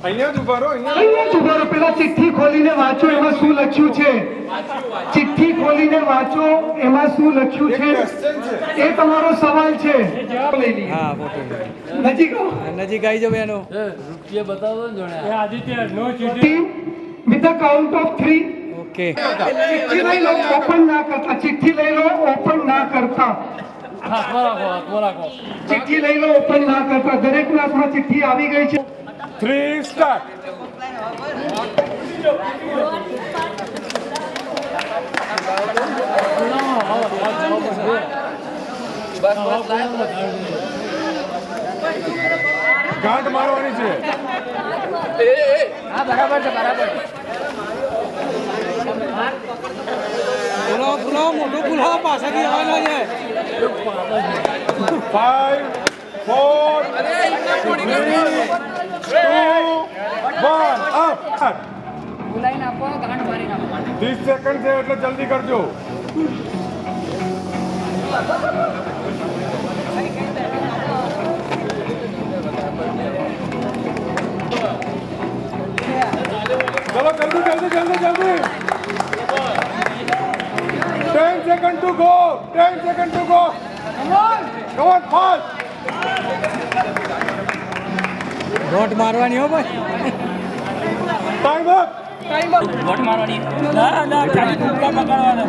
અહીંયા જ ઉભા રહો. પેલા ચિઠ્ઠી ખોલીને વાંચો એમાં શું લખ્યું છે. ચિઠ્ઠી ખોલીને વાંચો એમાં શું લખ્યું છે એ તમારો સવાલ છે. હા ફોટો નજીક આવો. નજીક આવી જાવ એનો રૂપિયા બતાવો ને જોડે. આદિત્ય નો with the count of 3. Okay. ચિઠ્ઠી લઈ લો, ઓપન ના કરતા. ચિઠ્ઠી લઈ લો, ઓપન ના કરતા. ચિઠ્ઠી લઈ લો, ઓપન ના કરતા. દરેક ક્લાસમાં ચિઠ્ઠી આવી ગઈ છે. 3 સ્ટાર્ટ. ગાંઠ મારવાની છે. હા બરાબર છે, બરાબર. પુલો મોટું પુલો પાછળથી આવવાનો છે. 5 4 3 2 1 અપ. બોલાઈને આપો, ગાંઠ મારી નાખો. 30 સેકન્ડ છે એટલે જલ્દી કરજો. ચલો જલ્દી જલ્દી જલ્દી જલ્દી. 10 second to go. 10 second to go. Come on fast. રોટ મારવાની હો ભાઈ. Time up. વોટ મારવાની. ના ના, ખાલી ટૂંકા પકડવાના.